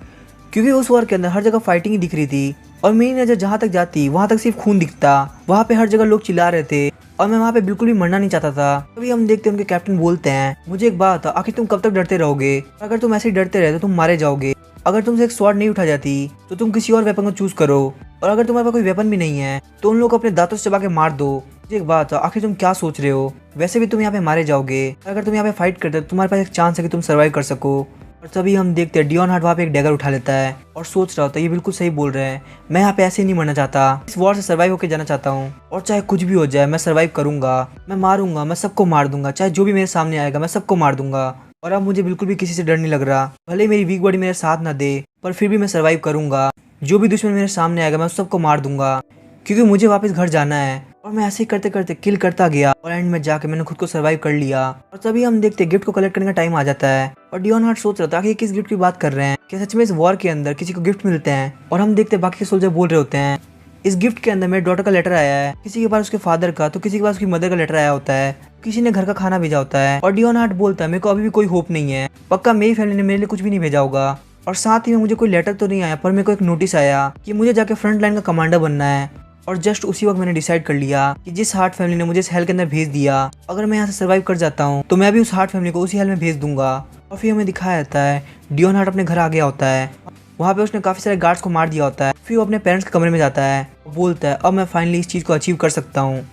क्योंकि उस वॉर के अंदर हर जगह फाइटिंग ही दिख रही थी और मेरी नजर जहाँ तक जाती वहाँ तक सिर्फ खून दिखता, वहाँ पे हर जगह लोग चिल्ला रहे थे और मैं वहाँ पे बिल्कुल भी मरना नहीं चाहता था। तभी हम देखते हैं उनके कैप्टन बोलते हैं मुझे एक बात आखिर तुम कब तक डरते रहोगे, अगर तुम ऐसे ही डरते रहे तो तुम मारे जाओगे, अगर तुमसे एक स्वॉर्ड नहीं उठा जाती तो तुम किसी और वेपन को चूज करो और अगर तुम्हारे पास कोई वेपन भी नहीं है तो उन लोगों को अपने दांतों से चबा के मार दो। मुझे एक बात आखिर तुम क्या सोच रहे हो, वैसे भी तुम यहाँ पे मारे जाओगे, अगर तुम यहाँ पे फाइट करते तो तुम्हारे पास एक चांस है कि तुम सर्वाइव कर सको। और तभी हम देखते हैं डियोन हार्ट वहाँ पे एक डैगर उठा लेता है और सोच रहा होता है ये बिल्कुल सही बोल रहे हैं, मैं यहाँ पे ऐसे ही नहीं मरना चाहता, इस वॉर से सर्वाइव होकर जाना चाहता हूँ और चाहे कुछ भी हो जाए मैं सर्वाइव करूंगा, मैं मारूंगा, मैं सबको मार दूंगा, चाहे जो भी मेरे सामने आएगा मैं सबको मार दूंगा। और अब मुझे बिल्कुल भी किसी से डर नहीं लग रहा, भले मेरी वीक बॉडी मेरे साथ ना दे पर फिर भी मैं सर्वाइव करूंगा, जो भी दुश्मन मेरे सामने आएगा मैं उस सबको मार दूंगा, क्योंकि मुझे वापस घर जाना है। और मैं ऐसे ही करते करते किल करता गया और एंड में जाके मैंने खुद को सर्वाइव कर लिया। और तभी हम देखते गिफ्ट को कलेक्ट करने का टाइम आ जाता है और डियोन हार्ट सोच रहा था कि किस गिफ्ट की बात कर रहे हैं, क्या सच में इस वॉर के अंदर किसी को गिफ्ट मिलते हैं। और हम देखते बाकी के सोल्जर बोल रहे होते हैं इस गिफ्ट के अंदर मेरे डॉटर का लेटर आया है, किसी के पास उसके फादर का तो किसी के पास उसकी मदर का लेटर आया होता है, किसी ने घर का खाना भेजा होता है। और डियोन हार्ट बोलता है मेरे को अभी भी कोई होप नहीं है, पक्का मेरी फैमिली ने मेरे लिए कुछ भी नहीं भेजा होगा। और साथ ही में मुझे कोई लेटर तो नहीं आया पर मेरे को एक नोटिस आया कि मुझे जाके फ्रंट लाइन का कमांडर बनना है। और जस्ट उसी वक्त मैंने डिसाइड कर लिया कि जिस हार्ट फैमिली ने मुझे इस हेल के अंदर भेज दिया अगर मैं यहाँ से सर्वाइव कर जाता हूँ तो मैं भी उस हार्ट फैमिली को उसी हेल में भेज दूंगा। और फिर हमें दिखाया जाता है डियोन हार्ट अपने घर आ गया होता है, वहाँ पे उसने काफी सारे गार्ड्स को मार दिया होता है। फिर वो अपने पेरेंट्स के कमरे में जाता है और बोलता है अब मैं फाइनली इस चीज़ को अचीव कर सकता हूँ,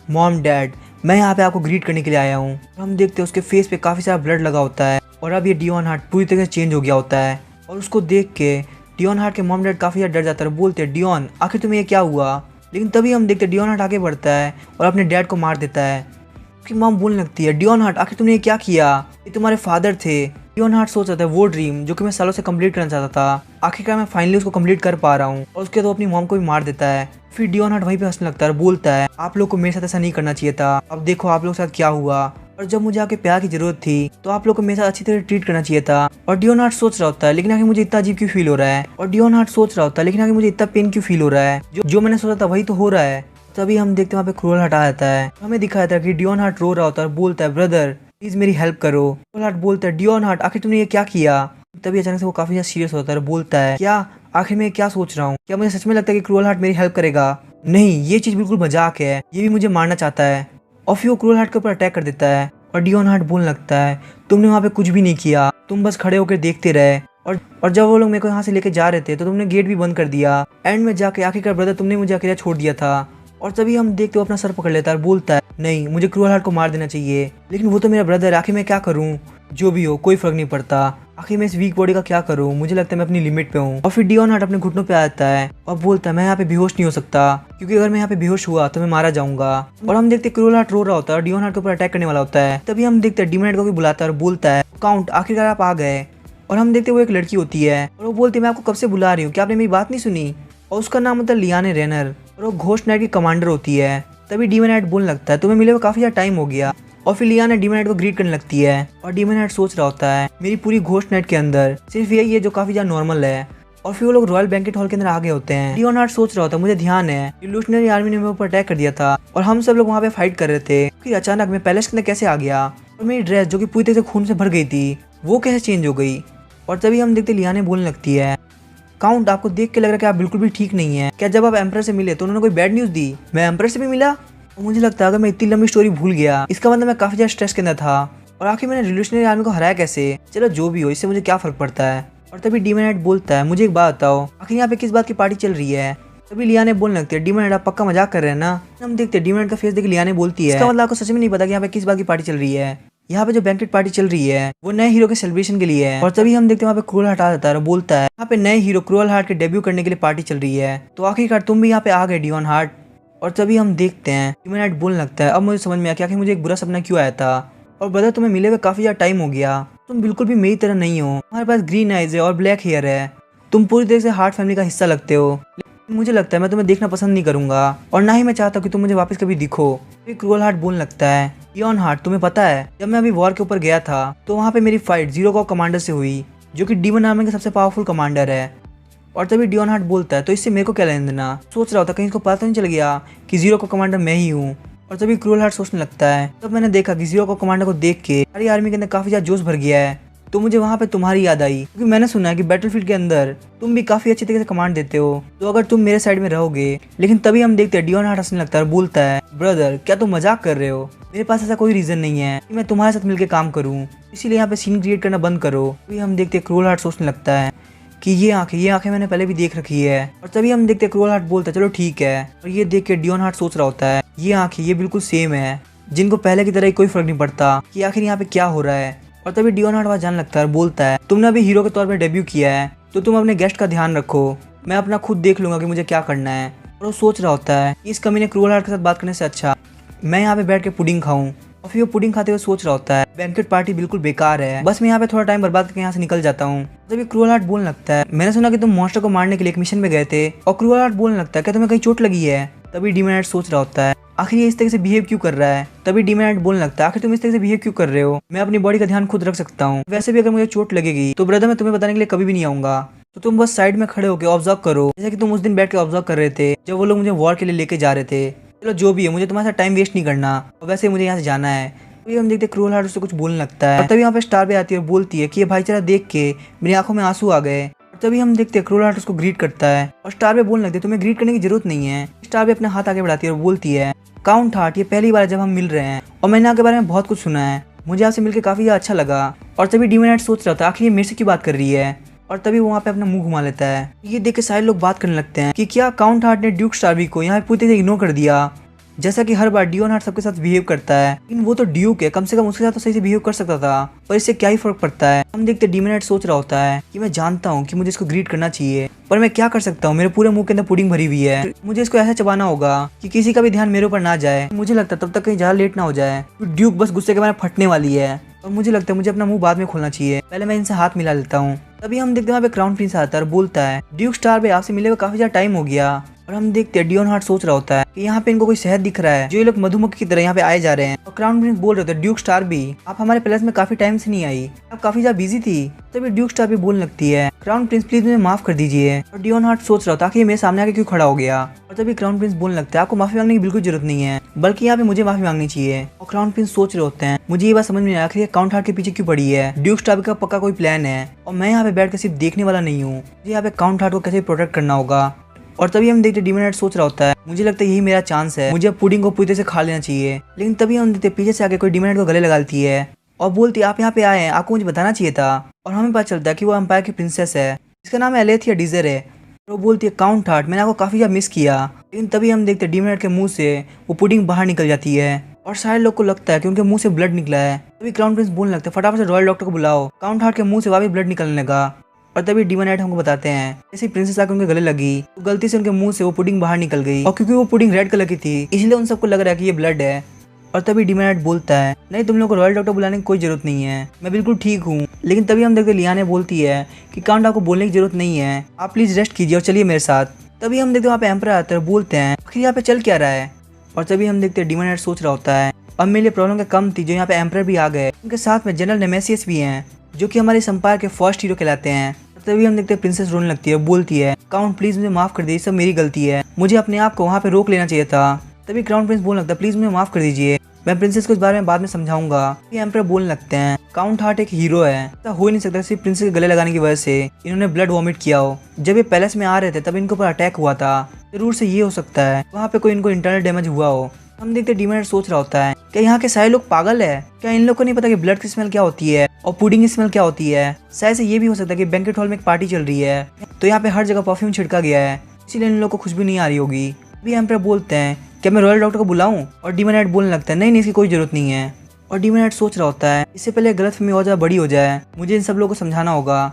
मॉम डैड मैं यहाँ पे आपको ग्रीट करने के लिए आया हूँ। हम देखते हैं उसके फेस पे काफी सारा ब्लड लगा होता है और अब ये डियोन हार्ट पूरी तरह से चेंज हो गया होता है। और उसको देख के डियोन हार्ट के मॉम डैड काफी ज्यादा डर जाता है, बोलते हैं डियोन आखिर तुम्हें ये क्या हुआ, लेकिन तभी हम देखते डियोन हार्ट आगे बढ़ता है और अपने डैड को मार देता है। उसकी मॉम बोलने लगती है, डियोन हार्ट आखिर तुमने ये क्या किया, ये तुम्हारे फादर थे। डियोन हार्ट सोच रहा था वो ड्रीम जो कि मैं सालों से कंप्लीट करना चाहता था, आखिरकार मैं फाइनली उसको कंप्लीट कर पा रहा हूँ। और उसके बाद वो अपनी मॉम को भी मार देता है। फिर डियोन हार्ट वहीं पे हंसने लगता है और बोलता है, आप लोग को मेरे साथ ऐसा नहीं करना चाहिए था, अब देखो आप लोग के साथ क्या हुआ, और जब मुझे आपके प्यार की जरूरत थी तो आप लोग को मेरे साथ अच्छी तरह ट्रीट करना चाहिए था। और डियोन हार्ट सोच रहा होता है लेकिन आखिर मुझे इतना अजीब क्यों फील हो रहा है, और डियोन हार्ट सोच रहा होता है लेकिन आखिर मुझे इतना पेन क्यों फील हो रहा है, जो मैंने सोचा था वही तो हो रहा है। तभी हम देखते हैं वहाँ पे क्रूअल हार्ट आ जाता है। हमें दिखाया था कि डियोन हार्ट रो रहा होता है और बोलता है, ब्रदर प्लीज मेरी हेल्प करो। क्रूअल हार्ट बोलता है, डियोन हार्ट आखिर तुमने ये क्या किया। तभी अचानक से वो काफी ज्यादा सीरियस होता है और बोलता है, क्या आखिर मैं क्या सोच रहा हूँ, क्या मुझे सच में लगता है कि क्रूअल हार्ट मेरी हेल्प करेगा। नहीं, ये चीज बिल्कुल मजाक है, ये भी मुझे मारना चाहता है। और फिर वो क्रूअल हार्ट के ऊपर अटैक कर देता है और डियोन हार्ट बोलने लगता है, तुमने वहाँ पे कुछ भी नहीं किया, तुम बस खड़े होकर देखते रहे, और जब वो लोग मेरे को यहाँ से लेके जा रहे थे तो तुमने गेट भी बंद कर दिया। एंड में जाके आखिरकार ब्रदर तुमने मुझे अकेला छोड़ दिया था। और तभी हम देखते हो अपना सर पकड़ लेता है और बोलता है, नहीं मुझे क्रूअल हार्ट को मार देना चाहिए, लेकिन वो तो मेरा ब्रदर है, आखिर मैं क्या करूँ, जो भी हो कोई फर्क नहीं पड़ता, आखिर मैं इस वीक बॉडी का क्या करूँ, मुझे लगता है मैं अपनी लिमिट पे हूँ। और फिर डियोन हार्ट अपने घुटनों पे आ जाता है और बोलता है, मैं यहाँ पे बेहोश नहीं हो सकता, क्योंकि अगर मैं यहाँ पे बेहोश हुआ तो मैं मारा जाऊंगा। और हम देखते क्रूअल हार्ट रो रहा होता है और डियोन हार्ट के ऊपर अटैक करने वाला होता है। तभी हम देखते हैं डीमन हार्ट को भी बुलाता है और बोलता है, काउंट आखिरकार आप आ गए। और हम देखते वो एक लड़की होती है और वो बोलती है, मैं आपको कब से बुला रही हूँ, क्या आपने मेरी बात नहीं सुनी। और उसका नाम होता है लियाने रेनर और वो घोस्ट नाइट की कमांडर होती है। तभी डीमन नाइट बोलने लगता है, तुम्हें मिले हुए काफी ज्यादा टाइम हो गया। और फिर लियाना डीमन नाइट को ग्रीट करने लगती है और डीमन नाइट सोच रहा होता है, मेरी पूरी घोस्ट नाइट के अंदर सिर्फ यही है जो काफी ज्यादा नॉर्मल है। और फिर वो लोग रॉयल बैंकेट हॉल के अंदर आ गए होते हैं। डियोन हार्ट सोच रहा होता है, मुझे ध्यान है रिवोल्यूशनरी आर्मी ने मेरे ऊपर अटैक कर दिया था और हम सब लोग वहाँ पे फाइट कर रहे थे, फिर अचानक मैं पैलेस के अंदर कैसे आ गया, और मेरी ड्रेस जो कि पूरी तरह से खून से भर गई थी वो कैसे चेंज हो गई। और तभी हम देखते लियाने बोलने लगती है, काउंट आपको देख के लग रहा है कि आप बिल्कुल भी ठीक नहीं है, क्या जब आप एम्पर से मिले तो उन्होंने कोई बैड न्यूज दी, मैं एम्पर से भी मिला। और मुझे लगता है अगर मैं इतनी लंबी स्टोरी भूल गया इसका मतलब मैं काफी ज्यादा स्ट्रेस के अंदर था, और आखिर मैंने रिवोल्यूशनरी आर्मी को हराया कैसे, चलो जो भी हो इससे मुझे क्या फर्क पड़ता है। और तभी डीमन नाइट बोलता है, मुझे एक बात बताओ आखिर यहाँ पे किस बात की पार्टी चल रही है। तभी लियाने बोलने लगती है, डीमन नाइट आप पक्का मजाक कर रहे हैं ना। हम देखते हैं डीमन नाइट का फेस देख लियाने बोलती है, इसका मतलब आपको सच में नहीं पता कि यहाँ पे किस बात की पार्टी चल रही है। यहाँ पे जो बैंकेट पार्टी चल रही है वो नए हीरो के सेलिब्रेशन के लिए है। और तभी हम देखते हैं वहाँ पे क्रूअल हार्ट आ जाता है और बोलता है, यहाँ पे नए हीरो क्रूअल हार्ट के डेब्यू करने के लिए पार्टी चल रही है, तो आखिरकार तुम भी यहाँ पे आ गए डियोन हार्ट। और तभी हम देखते हैं डीमन नाइट बोलने लगता है, अब मुझे समझ में आया कि आखिर मुझे एक बुरा सपना क्यों आया था, और ब्रदर तुम्हें मिले हुए काफी ज्यादा टाइम हो गया, तुम बिल्कुल भी मेरी तरह नहीं हो, तुम्हारे पास ग्रीन आइज है और ब्लैक हेयर है, तुम पूरी तरह से हार्ट फैमिली का हिस्सा लगते हो, लेकिन मुझे लगता है मैं तुम्हें देखना पसंद नहीं करूंगा और ना ही मैं चाहता हूँ कि तुम मुझे वापस कभी दिखो। फिर क्रूअल हार्ट बोलने लगता है, डियोन हार्ट तुम्हें पता है जब मैं अभी वॉर के ऊपर गया था तो वहाँ पे मेरी फाइट जीरो कॉप कमांडर से हुई जो कि डीमन आर्मी का सबसे पावरफुल कमांडर है। और तभी डियोन हार्ट बोलता है, तो इससे मेरे को क्या लेना देना, सोच रहा होता कहीं इसको पता तो नहीं चल गया कि जीरो कॉप कमांडर मैं ही हूँ। और तभी क्रूअल हार्ट सोचने लगता है, तब मैंने देखा कि जीरो कॉप कमांडर को देख के हमारी आर्मी के अंदर काफी ज्यादा जोश भर गया है, तो मुझे वहाँ पे तुम्हारी याद आई, क्योंकि मैंने सुना है कि बैटलफील्ड के अंदर तुम भी काफी अच्छी तरीके से कमांड देते हो, तो अगर तुम मेरे साइड में रहोगे। लेकिन तभी हम देखते हैं डियोन हार्ट हंसने लगता है और बोलता है, ब्रदर क्या तुम मजाक कर रहे हो, मेरे पास ऐसा कोई रीजन नहीं है कि मैं तुम्हारे साथ मिलकर काम करूँ, इसीलिए यहाँ पे सीन क्रिएट करना बंद करो। तभी हम देखते हैं क्रूअल हार्ट सोचने लगता है कि ये आंखें मैंने पहले भी देख रखी है। और तभी हम देखते हैं क्रूअल हार्ट बोलता है, चलो ठीक है। और ये देख के डियोन हार्ट सोच रहा होता है, ये आंखें ये बिल्कुल सेम है, जिनको पहले की तरह ही कोई फर्क नहीं पड़ता कि आखिर यहाँ पे क्या हो रहा है। और तभी डियोन हार्ट वहाँ जाने लगता है और बोलता है, तुमने अभी हीरो के तौर पर डेब्यू किया है तो तुम अपने गेस्ट का ध्यान रखो, मैं अपना खुद देख लूंगा कि मुझे क्या करना है। और वो सोच रहा होता है इस कमीने क्रूअल हार्ट के साथ बात करने से अच्छा मैं यहाँ पे बैठ के पुडिंग खाऊं। और फिर वो पुडिंग खाते हुए सोच रहा होता है, बैंकेट पार्टी बिल्कुल बेकार है, बस मैं यहाँ पे थोड़ा टाइम बर्बाद करके यहाँ से निकल जाता हूँ। तभी क्रूअल हार्ट बोलने लगता है, मैंने सुना कि तुम मॉन्स्टर को मारने के लिए एक मिशन में गए थे। और क्रूअल हार्ट बोलने लगता है, क्या तुम्हें कहीं चोट लगी है। तभी डीमन नाइट सोच रहा होता है, आखिर ये इस तरह से बिहेव क्यों कर रहा है। तभी डीमन नाइट बोलने लगता है, आखिर तुम इस तरह से बिहेव क्यों कर रहे हो, मैं अपनी बॉडी का ध्यान खुद रख सकता हूँ, वैसे भी अगर मुझे चोट लगेगी तो ब्रदर मैं तुम्हें बताने के लिए कभी भी नहीं आऊंगा, तो तुम बस साइड में खड़े होकर ऑब्जर्व करो, जैसे कि तुम उस दिन बैठ के ऑब्जर्व कर रहे थे जब वो लोग मुझे वॉर के लिए लेके जा रहे थे। चलो जो भी है, मुझे तुम्हारे साथ टाइम वेस्ट नहीं करना और वैसे मुझे यहाँ से जाना है। तो हम देखते क्रूअल हार्ट उससे कुछ बोलने लगता है और तभी यहाँ पे स्टार भी आती है और बोलती है कि ये भाईचारा देख के मेरी आंखों में आंसू आ गए। और तभी हम देखते हैं क्रूअल हार्ट उसको ग्रीट करता है और स्टार भी बोलने लगती है, तुम्हें ग्रीट करने की जरूरत नहीं है। स्टार भी अपना हाथ आगे बढ़ाती है और बोलती है, काउंट हार्ट ये पहली बार जब हम मिल रहे हैं और मैंने आपके बारे में बहुत कुछ सुना है, मुझे आपसे मिलकर काफी अच्छा लगा। और तभी डीमन नाइट सोच रहा था आखिर ये मेरे से क्यों बात कर रही है। और तभी वो वहाँ पे अपना मुंह घुमा लेता है। ये देख के सारे लोग बात करने लगते हैं कि क्या काउंट हार्ट ने ड्यूक स्टारवी को यहाँ पूरी तरह से इग्नोर कर दिया। जैसा कि हर बार डियोन हार्ट सबके साथ बिहेव करता है, लेकिन वो तो ड्यूक है, कम से कम उसके साथ तो सही से बिहेव कर सकता था। पर इससे क्या ही फर्क पड़ता है। हम देखते डीमन हार्ट सोच रहा होता है कि मैं जानता हूँ कि मुझे इसको ग्रीट करना चाहिए, पर मैं क्या कर सकता हूँ, मेरे पूरे मुंह के अंदर पुडिंग भरी हुई है। मुझे इसको ऐसा चबाना होगा कि किसी का भी ध्यान मेरे ऊपर ना जाए। मुझे लगता है तब तक कहीं ज्यादा लेट ना हो जाए, ड्यूक बस गुस्से के मारे फटने वाली है। और मुझे लगता है मुझे अपना मुंह बाद में खोलना चाहिए, पहले मैं इनसे हाथ मिला लेता हूँ। तभी हम देखते हैं वहाँ पे क्राउन प्रिंस आता है और बोलता है, ड्यूक स्टार भाई आपसे मिले हुए काफी ज्यादा टाइम हो गया। और हम देखते हैं डियोन हार्ट सोच रहा होता है कि यहाँ पे इनको कोई शहद दिख रहा है, जो ये लोग मधुमक्खी की तरह यहाँ पे आए जा रहे हैं। और क्राउन प्रिंस बोल रहे थे, ड्यूक स्टार भी आप हमारे पैलेस में काफी टाइम से नहीं आई, आप काफी ज्यादा बिजी थी। तभी ड्यूक स्टार भी बोलने लगती है, क्राउन प्रिंस प्लीज मुझे माफ कर दीजिए। और डियोन हार्ट सोच रहा था कि ये मेरे सामने आके क्यों खड़ा हो गया। और तभी क्राउन प्रिंस बोलने लगता है, आपको माफी मांगने की बिल्कुल जरूरत नहीं है, बल्कि यहाँ पे मुझे माफी मांगनी चाहिए। और क्राउन प्रिंस सोच रहे होते हैं, मुझे ये बात समझ में नहीं आखिर काउंट हार्ट के पीछे क्यों पड़ी है। ड्यूक स्टार का पक्का कोई प्लान है और मैं यहाँ पे बैठ कर सिर्फ देखने वाला नहीं हूँ। मुझे यहाँ पे काउंट हार्ट को कैसे प्रोटेक्ट करना होगा। और तभी हम देखते डीमन हार्ट सोच रहा होता है, मुझे लगता है यही मेरा चांस है, मुझे पुडिंग को पूरी तरह से खा लेना चाहिए। लेकिन तभी हम देखते पीछे से आके कोई डीमन हार्ट को गले लगा लेती है और बोलती है, आप यहाँ पे आए हैं, आपको मुझे बताना चाहिए था। और हमें पता चलता है कि वो एम्पायर की प्रिंसेस है, इसका नाम एलेथिया डीजर है। वो बोलती है, काउंट हार्ट मैंने आपको काफी ज्यादा मिस किया। लेकिन तभी हम देखते डीमन हार्ट के मुंह से वो पुडिंग बाहर निकल जाती है और सारे लोग को लगता है कि उनके मुंह से ब्लड निकला है। तभी क्राउन प्रिंस बोलने लगता है, फटाफट से रॉयल डॉक्टर को बुलाओ। काउंट हार्ट के मुंह से वापस ब्लड निकलने लगा। और तभी डीमन हार्ट हमको बताते हैं, जैसे प्रिंसेस आकर उनके गले लगी तो गलती से उनके मुंह से वो पुडिंग बाहर निकल गई। और क्योंकि वो पुडिंग रेड कलर की थी, इसलिए उन सबको लग रहा है कि ये ब्लड है। और तभी डीमन हार्ट बोलता है, नहीं तुम लोग को रॉयल डॉक्टर बुलाने की कोई जरूरत नहीं है, मैं बिल्कुल ठीक हूँ। लेकिन तभी हम देखते लियाने बोलती है कि काउंट आपको बोलने की जरूरत नहीं है, आप प्लीज रेस्ट कीजिए और चलिए मेरे साथ। तभी हम देखते वहाँ पे एम्परर आते हैं, बोलते हैं आखिर यहाँ पे चल क्या रहा है। और तभी हम देखते डीमन हार्ट सोच रहा होता है, अब मेरे लिए प्रॉब्लम का कम थी जो यहाँ पे एम्परर भी आ गए, उनके साथ में जनरल नेमेसियस भी हैं, जो कि हमारे एम्पायर के फर्स्ट हीरो कहलाते हैं। तभी हम देखते हैं प्रिंसेस रोने लगती है, बोलती है, काउंट प्लीज मुझे माफ कर दीजिए, सब मेरी गलती है, मुझे अपने आप को वहाँ पे रोक लेना चाहिए था। तभी क्राउन प्रिंस बोलने लगता है, प्लीज मुझे माफ कर दीजिए, मैं प्रिंसेस को इस बारे में बाद में समझाऊंगा। एम्परर बोलने लगते हैं, काउंट हार्ट एक हीरो है, ऐसा हो ही नहीं सकता सिर्फ प्रिंसेस के गले लगाने की वजह से इन्होंने ब्लड वॉमिट किया हो। जब ये पैलेस में आ रहे थे तब इनके ऊपर अटैक हुआ था, जरूर से ये हो सकता है वहाँ पे कोई इनको इंटरनल डैमेज हुआ हो। हम देखते डीमन हार्ट सोच रहा होता है, क्या यहाँ के सारे लोग पागल है, क्या इन लोग को नहीं पता कि ब्लड की स्मेल क्या होती है और पुडिंग की स्मेल क्या होती है। शायद से ये भी हो सकता है कि बैंकेट हॉल में एक पार्टी चल रही है तो यहाँ पे हर जगह परफ्यूम छिड़का गया है, इसीलिए इन लोग को खुशबू नहीं आ रही होगी। अभी एम्परर बोलते हैं, क्या मैं रॉयल डॉक्टर को बुलाऊं। और डीमन हार्ट बोलने लगता है, नहीं इसकी कोई जरूरत नहीं है। और डीमन हार्ट सोच रहा होता है, इससे पहले गलतफहमी और ज्यादा बड़ी हो जाए, मुझे इन सब लोगों को समझाना होगा।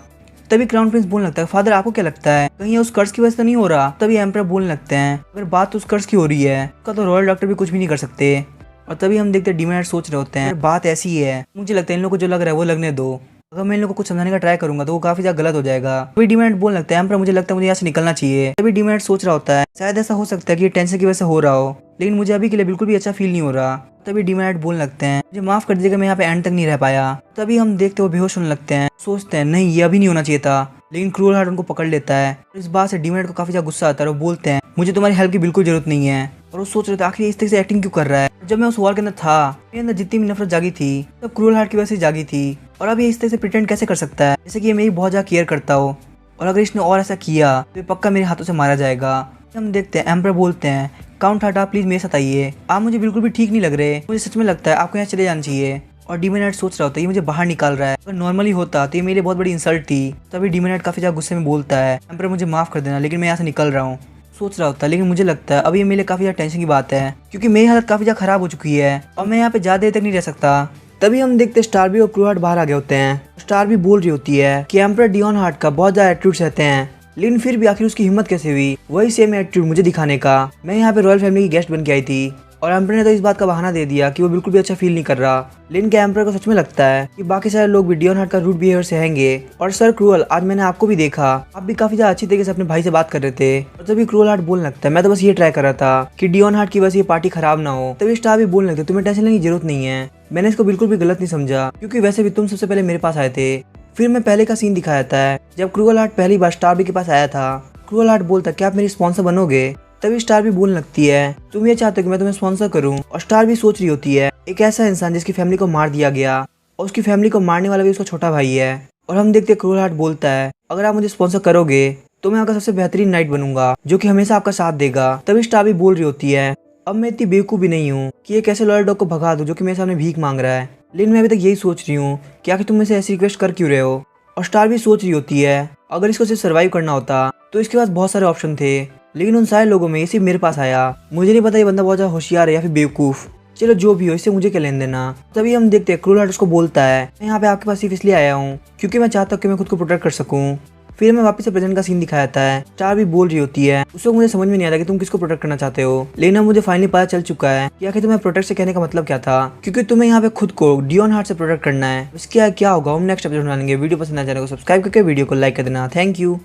तभी क्राउन प्रिंस बोलने लगता है, फादर आपको क्या लगता है कहीं उस कर्ज की वजह से नहीं हो रहा। तभी एम्परर बोलने लगते हैं, अगर बात उस कर्ज की हो रही है उसका तो रॉयल डॉक्टर भी कुछ भी नहीं कर सकते। और तभी हम देखते हैं डीमन हार्ट सोच रहे होते हैं, बात ऐसी ही है, मुझे लगता है इन लोगों को जो लग रहा है वो लगने दो, अगर मैं इन लोगों को कुछ समझाने का ट्राई करूंगा तो वो काफी ज्यादा गलत हो जाएगा। तभी डीमन हार्ट बोलने लगता है, एम्परर मुझे लगता है मुझे यहाँ से निकलना चाहिए। तभी डीमन हार्ट सोच रहा होता है, शायद ऐसा हो सकता है कि ये टेंशन की वजह से हो रहा हो, लेकिन मुझे अभी के लिए बिल्कुल भी अच्छा फील नहीं हो रहा। तभी डीमन हार्ट बोलने लगते हैं, मुझे माफ कर दीजिएगा मैं यहाँ पे एंड तक नहीं रह पाया। तभी हम देखते वो बेहोश होने लगते हैं, सोचते हैं नहीं ये अभी नहीं होना चाहिए था, लेकिन क्रूअल हार्ट उनको पकड़ लेता है। इस बात से डीमन हार्ट को काफी ज्यादा गुस्सा आता है और वो बोलते हैं, मुझे तुम्हारी हेल्प की बिल्कुल जरूरत नहीं है। और वो सोच रहे थे आखिर इस तरह से एक्टिंग क्यों कर रहा है। जब मैं उस वॉर के अंदर था मेरे अंदर जितनी भी नफरत जागी थी सब क्रूअल हार्ट की वजह से जागी थी, और अब ये इस तरह से प्रिटेंड कैसे कर सकता है जैसे कि ये मेरी बहुत ज्यादा केयर करता हो, और अगर इसने और ऐसा किया तो ये पक्का मेरे हाथों से मारा जाएगा। हम देखते हैं एम्परर बोलते हैं, काउंट हार्ट आप प्लीज मेरे साथ आइए, आप मुझे बिल्कुल भी ठीक नहीं लग रहे, मुझे सच में लगता है आपको यहाँ चले जाना चाहिए। और डीमन हार्ट सोच रहा होता है ये मुझे बाहर निकाल रहा है, अगर नॉर्मली होता तो ये मेरे लिए बहुत बड़ी इंसल्ट थी। तभी डीमन हार्ट काफी ज्यादा गुस्से में बोलता है, एम्परर मुझे माफ कर देना लेकिन मैं यहाँ से निकल रहा हूँ। सोच रहा होता है लेकिन मुझे लगता है अभी ये मेरे लिए काफी ज्यादा टेंशन की बात है, क्योंकि मेरी हालत काफी ज्यादा खराब हो चुकी है और मैं यहाँ पे ज्यादा देर तक नहीं रह सकता। तभी हम देखते स्टारबी और क्रूअल हार्ट बाहर आ गए होते हैं। स्टारबी बोल रही होती है कि एम्परर डियोन हार्ट का बहुत ज्यादा एटीट्यूड रहते हैं, लेकिन फिर भी आखिर उसकी हिम्मत कैसे हुई वही सेम एटीट्यूड मुझे दिखाने का। मैं यहाँ पे रॉयल फैमिली की गेस्ट बन के आई थी और एम्परर ने तो इस बात का बहाना दे दिया कि वो बिल्कुल भी अच्छा फील नहीं कर रहा। लेकिन क्या एम्परर को सच में लगता है कि बाकी सारे लोग भी डियोन हार्ट का रूड बिहेवियर से हैंगे। और सर क्रूअल, आज मैंने आपको भी देखा, आप भी काफी ज्यादा अच्छी तरीके से अपने भाई से बात कर रहे थे। और तभी क्रूअल हार्ट बोलने लगता है, मैं तो बस ये ट्राई कर रहा था कि डियोन हार्ट की वजह से ये पार्टी खराब ना हो। तभी स्टार भी बोलने लगता है, तुम्हें टेंशन लेने की जरूरत नहीं है, मैंने इसको बिल्कुल भी गलत नहीं समझा, क्योंकि वैसे भी तुम सबसे पहले मेरे पास आए थे। फिर मैं पहले का सीन दिखाया था जब क्रूअल हार्ट पहली बार स्टारबी के पास आया था। क्रूअल हार्ट बोलता, क्या आप मेरी स्पॉन्सर बनोगे। तभी स्टार भी बोलने लगती है, तुम ये चाहते हो कि मैं तुम्हें स्पॉन्सर करूं। और स्टार भी सोच रही होती है, एक ऐसा इंसान जिसकी फैमिली को मार दिया गया और उसकी फैमिली को मारने वाला भी उसका छोटा भाई है। और हम देखते क्रूअल हार्ट बोलता है, अगर आप मुझे स्पॉन्सर करोगे तो मैं आपका सबसे बेहतरीन नाइट बनूंगा जो कि हमेशा आपका साथ देगा। तभी स्टार भी बोल रही होती है, अब मैं इतनी बेवकूफ भी नहीं हूँ कि एक ऐसे लॉयल डॉग को भगा दूं जो कि मेरे सामने भीख मांग रहा है, लेकिन मैं अभी तक यही सोच रही हूँ कि आखिर तुम मुझसे ऐसी रिक्वेस्ट कर क्यों रहे हो। और स्टार भी सोच रही होती है, अगर इसको सिर्फ सर्वाइव करना होता तो इसके पास बहुत सारे ऑप्शन थे, लेकिन उन सारे लोगों में ये सिर्फ मेरे पास आया। मुझे नहीं पता ये बंदा बहुत ज्यादा होशियार है या फिर बेवकूफ। चलो जो भी हो, इससे मुझे क्या लेन देना। तभी हम देखते हैं क्रूल हार्ट उसको बोलता है, मैं यहाँ पे आपके पास सिर्फ इसलिए आया हूँ क्योंकि मैं चाहता हूँ कि मैं खुद को प्रोटेक्ट कर सकूँ। फिर हमें वापस से प्रेजेंट का सीन दिखाया जाता है। स्टार भी बोल रही होती है, उस वक्त मुझे समझ में नहीं आता कि तुम किसको प्रोटेक्ट करना चाहते हो, लेकिन अब मुझे फाइनली पता चल चुका है कि आखिर तुम्हें प्रोटेक्ट से कहने का मतलब क्या था, क्योंकि तुम्हें यहाँ पे खुद को डियोन हार्ट से प्रोटेक्ट करना है। इसके क्या होगा हम नेक्स्ट एपिसोड में जानेंगे। वीडियो पसंद आ जाने को सब्सक्राइब करके वीडियो को लाइक कर देना। Thank you.